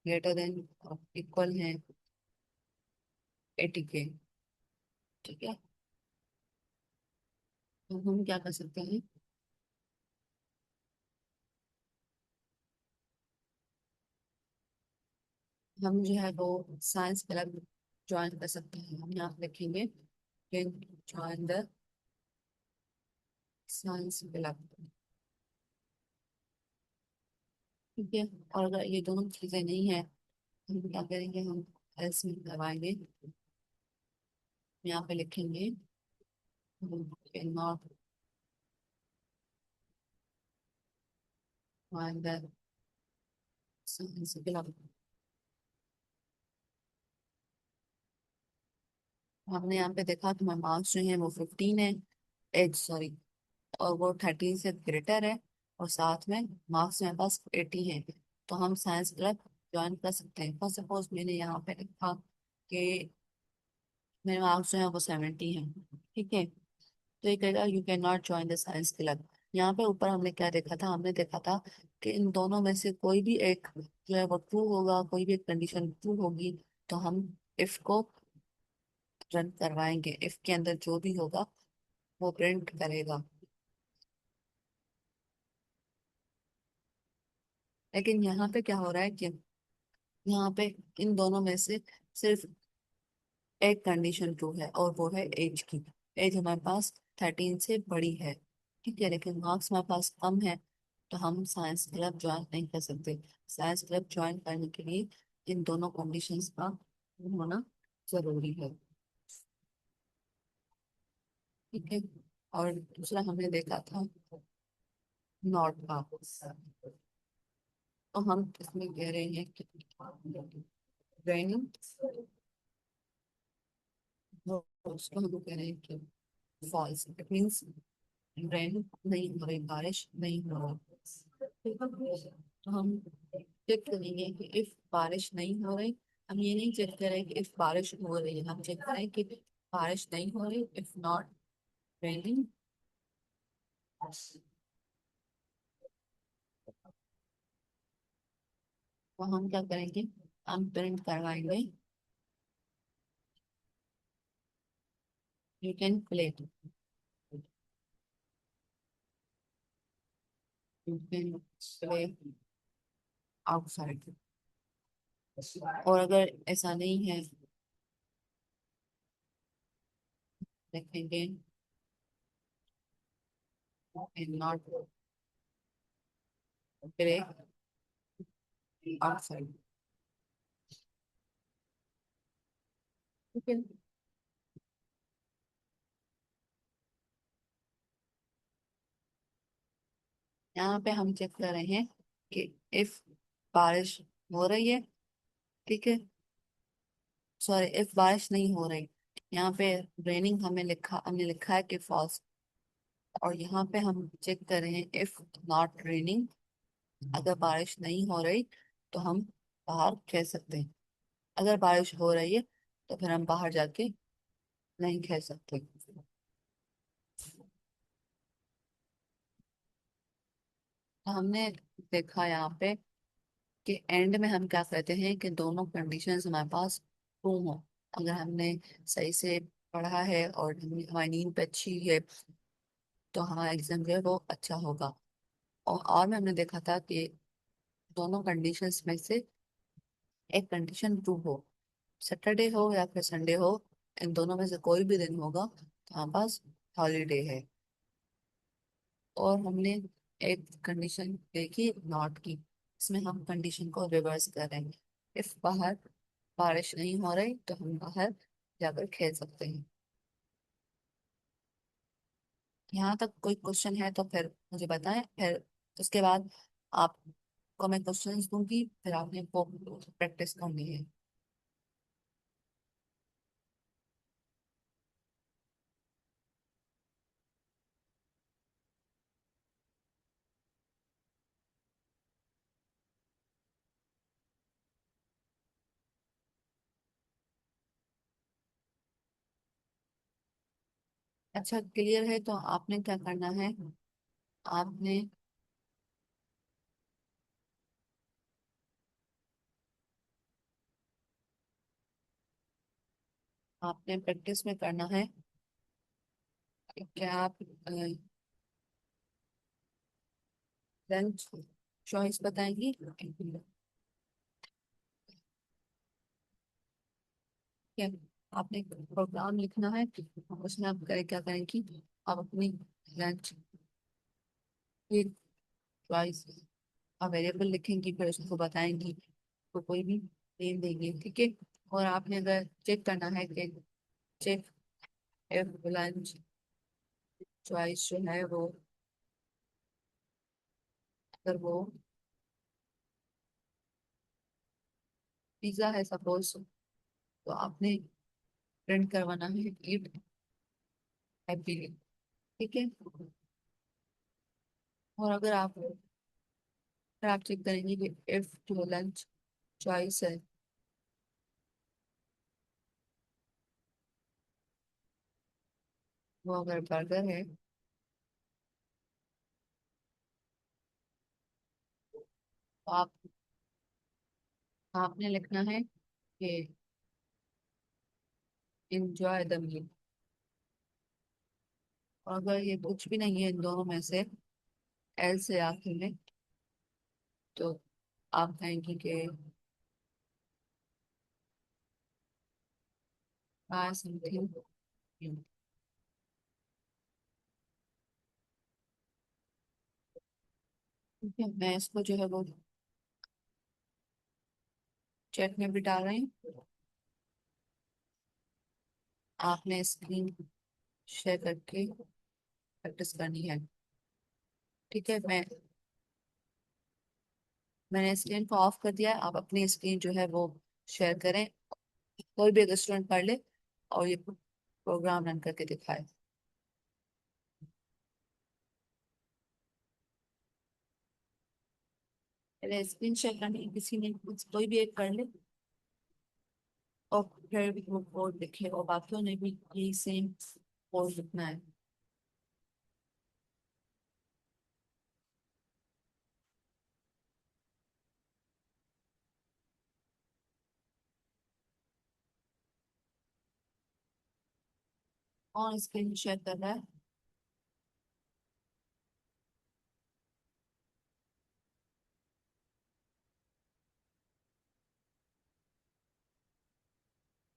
ग्रेटर देन इक्वल है 80 के, ठीक है। तो हम क्या कर सकते हैं, हम जो है वो साइंस क्लब ज्वाइन कर सकते हैं। हम यहाँ पे लिखेंगे ज्वाइन द साइंस क्लब, ठीक है। और अगर ये दोनों चीजें नहीं है, हम क्या करेंगे, हम एल्स में लगाएंगे, यहाँ पे लिखेंगे not join the science club. हमने यहाँ पे देखा कि हमारे मार्क्स जो है वो 15 है, एज सॉरी, और वो 13 से ग्रेटर है, और साथ में मार्क्स मेरे पास 80 है, तो हम साइंस क्लब ज्वाइन कर सकते हैं। फर्स्ट सपोज मैंने यहाँ पे लिखा कि मेरे मार्क्स जो है वो 70 है, ठीक है। तो ये कहेगा you can not join the science club. यहाँ पे ऊपर हमने क्या देखा था, हमने देखा था कि इन दोनों में से कोई भी एक जो है वो ट्रू होगा, कोई भी एक कंडीशन ट्रू होगी, तो हम इफ को रन करवाएंगे, इफ के अंदर जो भी होगा वो प्रिंट करेगा। लेकिन यहाँ पे क्या हो रहा है कि यहाँ पे इन दोनों में से सिर्फ एक कंडीशन ट्रू है, और वो है एज की। एज हमारे पास 13 से बड़ी है, ठीक है, लेकिन मार्क्स हमारे पास कम है, तो हम साइंस क्लब ज्वाइन नहीं कर सकते। साइंस क्लब ज्वाइन करने के लिए इन दोनों कंडीशंस का होना जरूरी है, ठीक है। और दूसरा हमने देखा था नॉट का, तो हम इसमें कह रहे हैं कि रेनिंग, उसको हम कह रहे हैं कि फॉल्स, इट मीन्स रेन नहीं हो रही, बारिश नहीं हो रही। तो हम चेक करेंगे कि इफ बारिश नहीं हो रही, हम ये नहीं चेक करें कि इफ बारिश हो रही है, हम चेक करें कि बारिश नहीं हो रही, इफ नॉट रेनिंग। तो हम क्या करेंगे, हम प्रिंट करवाएंगे you can play, you can play outside. और अगर ऐसा नहीं है, देखेंगे नॉट प्ले आउटसाइड, ठीक है। यहाँ पे हम चेक कर रहे हैं कि इफ बारिश हो रही है, ठीक है, सॉरी इफ बारिश नहीं हो रही, यहाँ पे रेनिंग हमने लिखा है कि फॉल्स, और यहाँ पे हम चेक कर रहे हैं इफ नॉट रेनिंग, अगर बारिश नहीं हो रही तो हम बाहर खेल सकते हैं, अगर बारिश हो रही है तो फिर हम बाहर जाके नहीं खेल सकते। तो हमने देखा यहाँ पे कि एंड में हम क्या कहते हैं कि दोनों कंडीशंस हमारे पास ट्रू हो। अगर हमने सही से पढ़ा है और हमारी नींद पे अच्छी है, तो हमारा एग्जाम जो है वो अच्छा होगा। और में हमने देखा था कि दोनों कंडीशंस में से एक कंडीशन ट्रू हो, सैटरडे हो या फिर संडे हो, इन दोनों में से कोई भी दिन होगा तो हमारे पास हॉलीडे है। और हमने एक कंडीशन देखी नॉट की, इसमें हम कंडीशन को रिवर्स कर रहे हैं, इफ बाहर बारिश नहीं हो रही तो हम बाहर जाकर खेल सकते हैं। यहाँ तक कोई क्वेश्चन है तो फिर मुझे बताएं, फिर उसके बाद आपको मैं क्वेश्चंस दूंगी, फिर आपने वो प्रैक्टिस करनी है। अच्छा, क्लियर है तो आपने क्या करना है, आपने आपने प्रैक्टिस में करना है। क्या आप लंच चॉइस बताएंगी? क्या आपने प्रोग्राम लिखना है, उसमें आप करें क्या करें कि आप अपनी लंच की चॉइस अवेलेबल लिखेंगी, फिर उसको बताएंगी, तो कोई भी नेम देंगे, ठीक है। और आपने अगर चेक करना है कि चेक इफ लंच चॉइस जो है वो, अगर वो पिज्जा है सपोज, तो आपने प्रिंट करवाना है ईट हैप्पीली, ठीक है। और अगर आप चेक करेंगे कि इफ जो लंच चॉइस है वो अगर बर्गर है, तो आपने लिखना है कि enjoy द मील। और अगर ये कुछ भी नहीं है इन दोनों में से, एल से आखिर में, तो आप कहेंगे कि try समथिंग न्यू, ठीक है। मैं इसको जो है वो चैट में भी डाल रही हूँ, आपने स्क्रीन शेयर करके प्रैक्टिस करनी है, ठीक है। मैंने स्क्रीन को ऑफ कर दिया है, आप अपनी स्क्रीन जो है वो शेयर करें, कोई भी अगर स्टूडेंट पढ़ ले और ये प्रोग्राम रन करके दिखाए। पहले स्क्रीन शेयर करनी है, किसी ने कोई भी एक कर ले, और फिर भी वो कोड लिखे, और बाकियों ने भी यही सेम कोड लिखना है। और स्क्रीन शेयर कर रहा है?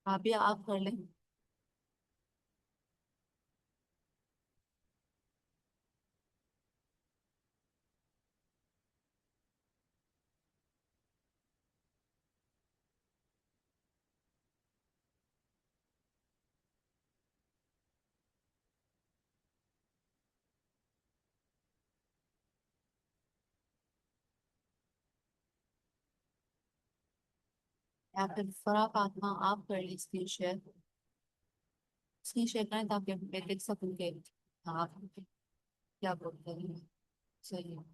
आप या आप कर लें। या फिर फराक आत्मा आप कर ली स्क्रीन शेयर, स्क्रीन शेयर करें ताकि मैं देख सकूँ कि आप क्या बोलते हैं। सही है।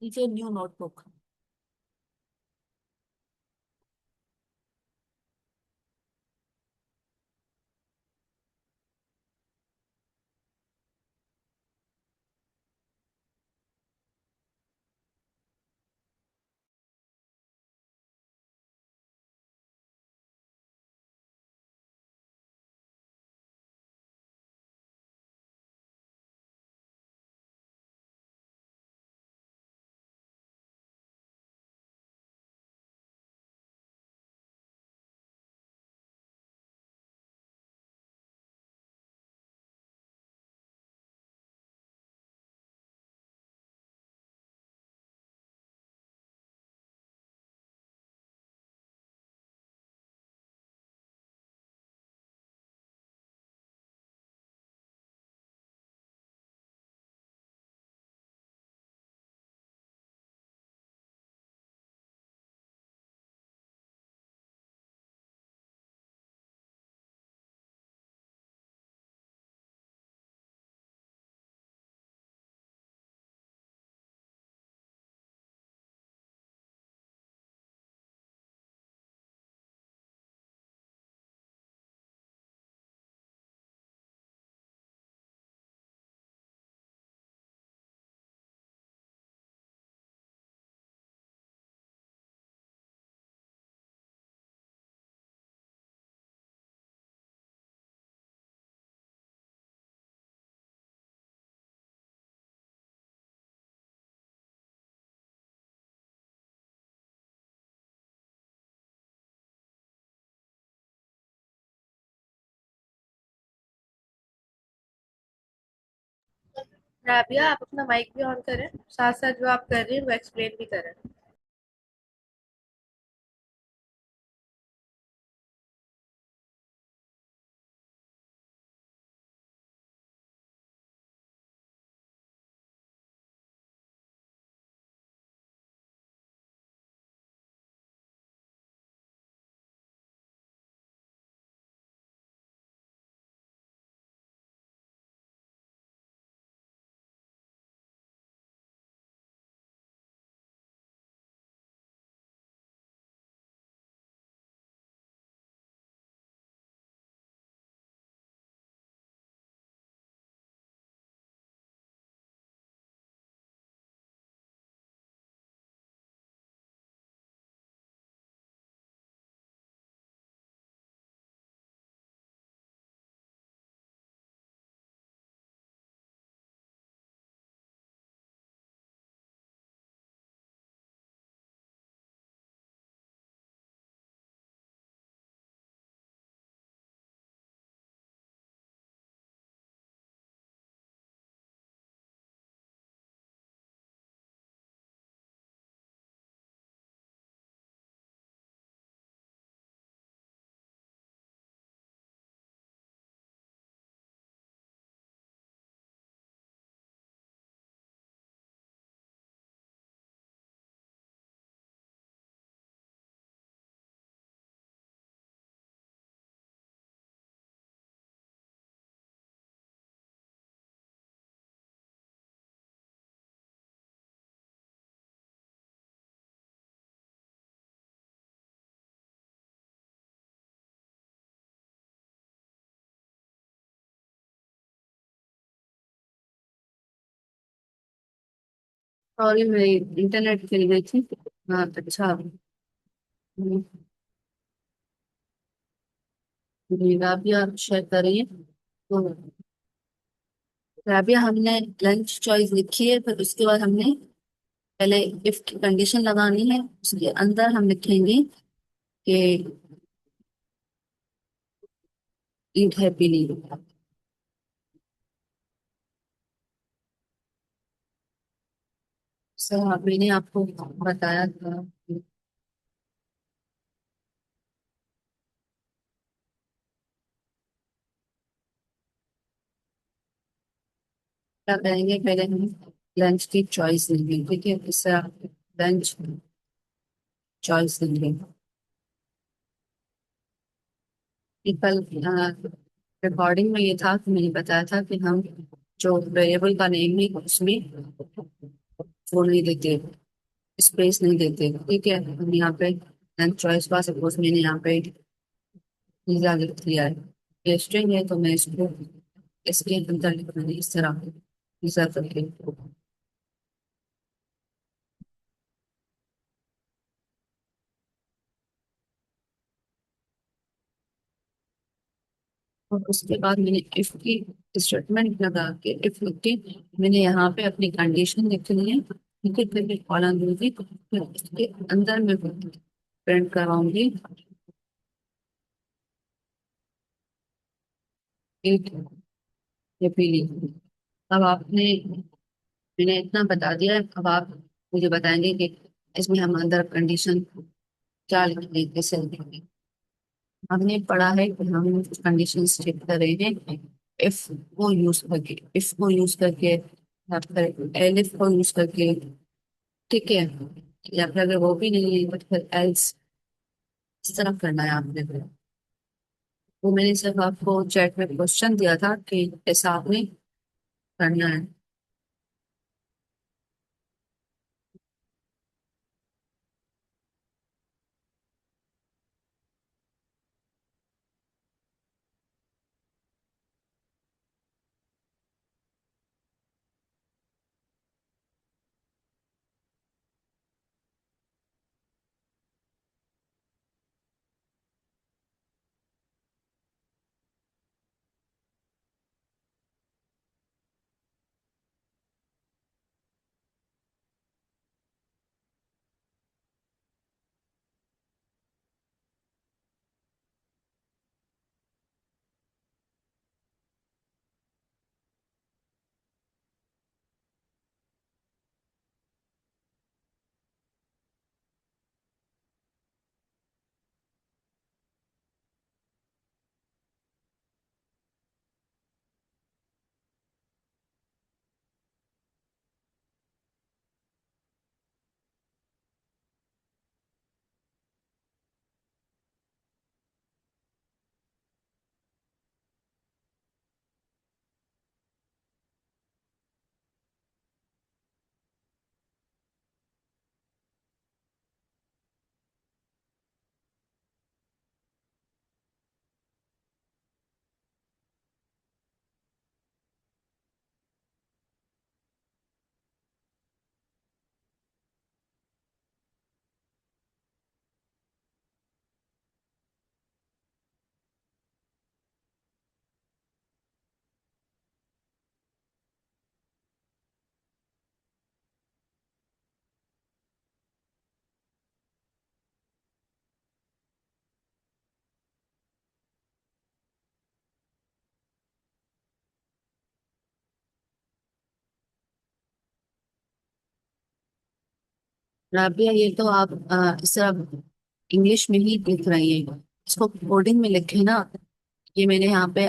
नीचे न्यू नोटबुक। राबिया, आप अपना माइक भी ऑन करें, साथ साथ जो आप कर रही हैं वो एक्सप्लेन भी करें। सॉरी, मैं इंटरनेट के लिए थी। हाँ, अच्छा। हम्म, जी, राबिया शेयर कर रही है तो। राबिया, हमने लंच चॉइस लिखी है, फिर उसके बाद हमने पहले इफ की कंडीशन लगानी है, उसके अंदर हम लिखेंगे कि ईट हैप्पीली। सर, मैंने आपको बताया था। क्या करेंगे, पहले हम लंच की चॉइस लेंगे, ठीक है? इससे आप लंच चॉइस लेंगे। कि कल रिकॉर्डिंग में ये था कि मैंने बताया था कि हम जो वेरिएबल का नेम है उसमें वो नहीं देते, स्पेस नहीं देते, ठीक है? हम यहाँ पे लंच चॉइस का सपोज मैंने यहाँ पे पिज्जा लिख दिया है। ये स्ट्रिंग है तो मैं इसको इसके अंदर लिख दूंगी इस तरह पिज्जा करके। और उसके बाद मैंने इफ की स्टेटमेंट लगा के इफ लिख के मैंने यहाँ पे अपनी कंडीशन लिख ली है, ठीक है? फिर मैं कॉलम दूंगी, फिर इसके अंदर मैं प्रिंट करवाऊंगी एट ये पीली। अब आपने मैंने इतना बता दिया है, अब आप मुझे बताएंगे कि इसमें हम अंदर कंडीशन क्या लिखेंगे, कैसे लिखेंगे। हमने पढ़ा है कि हम कंडीशन चेक कर रहे हैं इफ को यूज करके, इफ को यूज करके या फिर एलिफ को यूज करके, ठीक है? या फिर अगर वो भी नहीं है तो फिर एल्स। इस तरह करना है आपने फिर। वो मैंने सिर्फ आपको चैट में क्वेश्चन दिया था कि ऐसा आपने करना है। राबिया, ये तो आप इस तरह इंग्लिश में ही लिख रही हैं, इसको कोडिंग में लिखे ना। ये मैंने यहाँ पे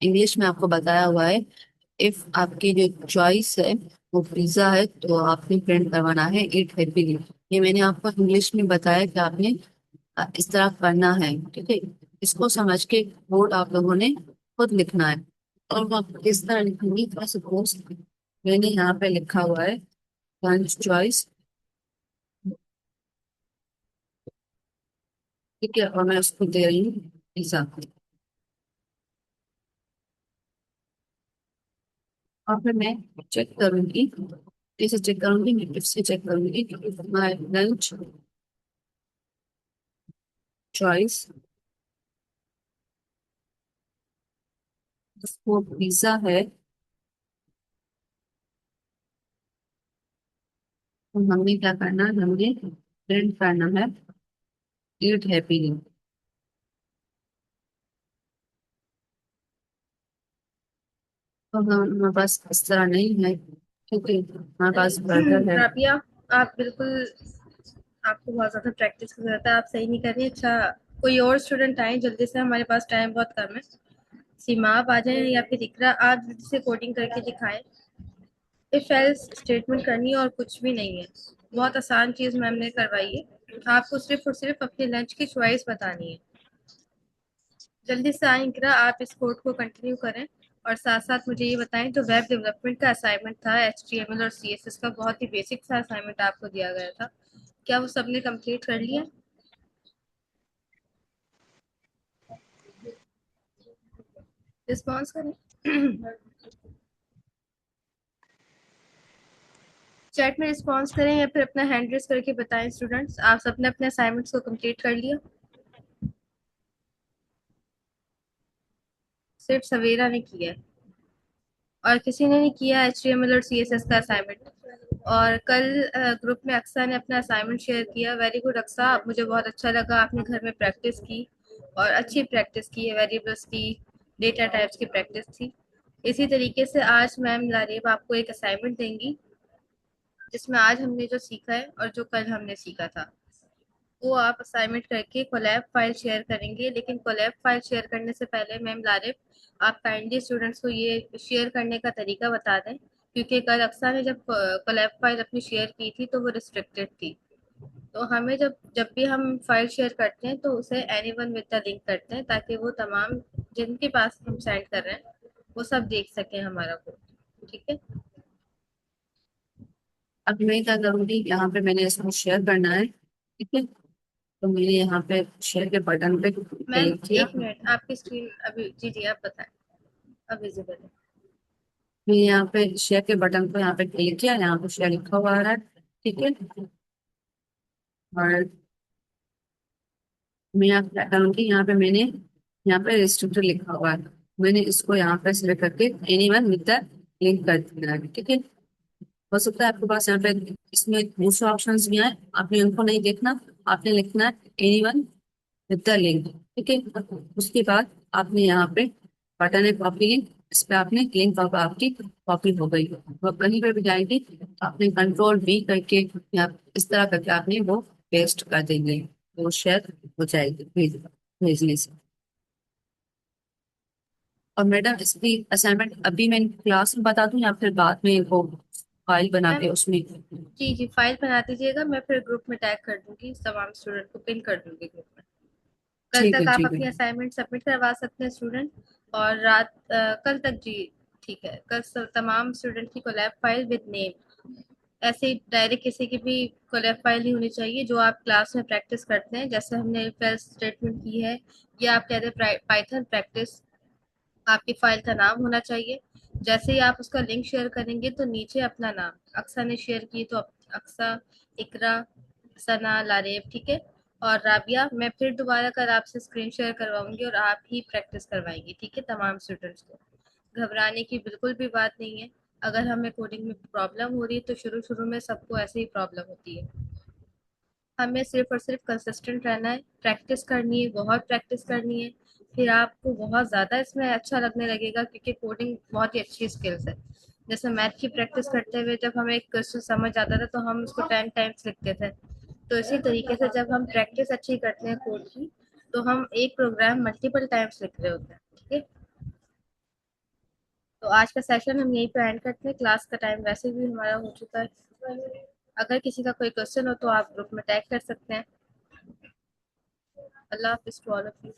इंग्लिश में आपको बताया हुआ है। इफ आपकी जो चॉइस है वो पिज्जा है तो आपने प्रिंट करवाना है इट हैप्पीली। ये मैंने आपको इंग्लिश में बताया कि आपने इस तरह करना है, ठीक है। इसको समझ के कोड आप लोगों ने खुद लिखना है। और वो आप किस तरह लिखेंगी, तो सपोज मैंने यहाँ पे लिखा हुआ है लंच चॉइस, ठीक है, और मैं उसको दे रही हूँ पिज्जा। और फिर मैं चेक करूंगी, इसे चेक करूंगी, मैं इससे चेक करूंगी कि माय लंच चॉइस वो पिज्जा है। तो हमने क्या करना है, हमने प्रिंट करना है ईट हैप्पीली। तो हमारे पास इस तरह नहीं है, क्योंकि हमारे पास बर्गर है। राबिया, आप बिल्कुल, आपको बहुत ज्यादा प्रैक्टिस की जरूरत है, आप सही नहीं कर रही। अच्छा, कोई और स्टूडेंट आए जल्दी से, हमारे पास टाइम बहुत कम है। सीमा आप आ जाए या फिर इकरा, आप जल्दी से कोडिंग करके दिखाएं। इफ एल्स स्टेटमेंट करनी है और कुछ भी नहीं है। बहुत आसान चीज मैम ने करवाई है, आपको सिर्फ और सिर्फ अपने लंच की चॉइस बतानी है। जल्दी से आए इकरा, आप इस कोड को कंटिन्यू करें। और साथ साथ मुझे ये बताएं, जो वेब डेवलपमेंट का असाइनमेंट था HTML और CSS का, बहुत ही बेसिक सा असाइनमेंट आपको दिया गया था, क्या वो सबने कंप्लीट कर लिया? रिस्पॉन्स करें। चैट में रिस्पॉन्स करें या फिर अपना हैंड रेस करके बताएं स्टूडेंट्स, आप सबने अपने असाइनमेंट्स को कंप्लीट कर लिया? सिर्फ सवेरा ने किया है और किसी ने नहीं किया HTML और CSS का असाइनमेंट। और कल ग्रुप में अक्सा ने अपना असाइनमेंट शेयर किया। वेरी गुड अक्सा, आप, मुझे बहुत अच्छा लगा, आपने घर में प्रैक्टिस की और अच्छी प्रैक्टिस की है, वेरिएबल्स की, डेटा टाइप्स की प्रैक्टिस थी। इसी तरीके से आज मैम लारीब आपको एक असाइनमेंट देंगी, जिसमें आज हमने जो सीखा है और जो कल हमने सीखा था, वो आप असाइनमेंट करके कोलैब फाइल शेयर करेंगे। लेकिन कोलैब फाइल शेयर करने से पहले मैम लारिफ, आप काइंडली स्टूडेंट्स को ये शेयर करने का तरीका बता दें, क्योंकि कल अक्सा ने जब कोलैब फाइल अपनी शेयर की थी तो वो रिस्ट्रिक्टेड थी। तो हमें जब जब भी हम फाइल शेयर करते हैं तो उसे एनीवन विद द लिंक करते हैं, ताकि वो तमाम जिनके पास हम सेंड कर रहे हैं वो सब देख सकें हमारा कोड। ठीक है। अब मैं क्या करूंगी, यहाँ पे मैंने इसको शेयर करना है, ठीक है। तो मैंने यहाँ पे शेयर के बटन पे मैम क्लिक किया। एक मिनट, आपकी स्क्रीन अभी, जी जी आप बताएं, अब विजिबल है। मैं यहाँ पे शेयर के बटन पे यहाँ पे क्लिक किया, यहाँ पे शेयर लिखा हुआ आ रहा है, ठीक है। और मैं यहाँ क्या करूँगी, यहाँ पे मैंने यहाँ पे रिस्ट्रिक्टेड लिखा हुआ है, मैंने इसको यहाँ पे सिलेक्ट करके एनीवन विद द लिंक कर दिया है, ठीक है। हो सकता है आपके पास यहाँ पे इसमें दूसरे ऑप्शंस भी आए, आपने उनको नहीं देखना, आपने लिखना है एनीवन विद द लिंक, ठीक है। उसके बाद आपने यहाँ पे बटन है कॉपी लिंक, इस पे आपने लिंक आपकी कॉपी हो गई। वो कहीं पे भी जाएंगे तो आपने कंट्रोल V करके या इस तरह करके आपने वो पेस्ट कर देंगे, तो शेयर हो जाएगी भेजने से। और मैडम, इसकी असाइनमेंट अभी मैं क्लास में बता दूं या फिर बाद में वो फाइल बना मैम, के उसमें? जी जी फाइल बना दीजिएगा, मैं फिर ग्रुप में टैग कर दूंगी, तमाम स्टूडेंट को पिन कर दूंगी ग्रुप में। कल ठीक तक है, आप ठीक है। अपनी असाइनमेंट सबमिट करवा सकते हैं स्टूडेंट। और रात कल तक, जी ठीक है, कल तमाम स्टूडेंट की कोलैब फाइल विद नेम, ऐसे ही डायरेक्ट किसी की भी कोलैब फाइल नहीं होनी चाहिए, जो आप क्लास में प्रैक्टिस करते हैं, जैसे हमने फेल्स स्टेटमेंट की है या आप कहते हैं पाइथन प्रैक्टिस, आपकी फाइल का नाम होना चाहिए। जैसे ही आप उसका लिंक शेयर करेंगे तो नीचे अपना नाम, अक्सा ने शेयर की तो अक्सा, इकरा, सना, लारेब, ठीक है। और राबिया, मैं फिर दोबारा कल आपसे स्क्रीन शेयर करवाऊंगी और आप ही प्रैक्टिस करवाएंगी, ठीक है, तमाम स्टूडेंट्स को। घबराने की बिल्कुल भी बात नहीं है। अगर हमें कोडिंग में प्रॉब्लम हो रही है तो शुरू शुरू में सबको ऐसे ही प्रॉब्लम होती है। हमें सिर्फ और सिर्फ कंसिस्टेंट रहना है, प्रैक्टिस करनी है, बहुत प्रैक्टिस करनी है। फिर आपको बहुत ज़्यादा इसमें अच्छा लगने लगेगा, क्योंकि कोडिंग बहुत ही अच्छी स्किल्स है। जैसे मैथ की प्रैक्टिस करते हुए जब हमें एक क्वेश्चन समझ आता था तो हम उसको 10 टाइम्स लिखते थे। तो इसी तरीके से जब हम प्रैक्टिस अच्छी करते हैं कोड की, तो हम एक प्रोग्राम मल्टीपल टाइम्स लिख रहे होते हैं। ठीक है, तो आज का सेशन हम यहीं पे एंड करते हैं, क्लास का टाइम वैसे भी हमारा हो चुका है। अगर किसी का कोई क्वेश्चन हो तो आप ग्रुप में टैग कर सकते हैं। अल्लाह हाफिज टू ऑल ऑफ यू।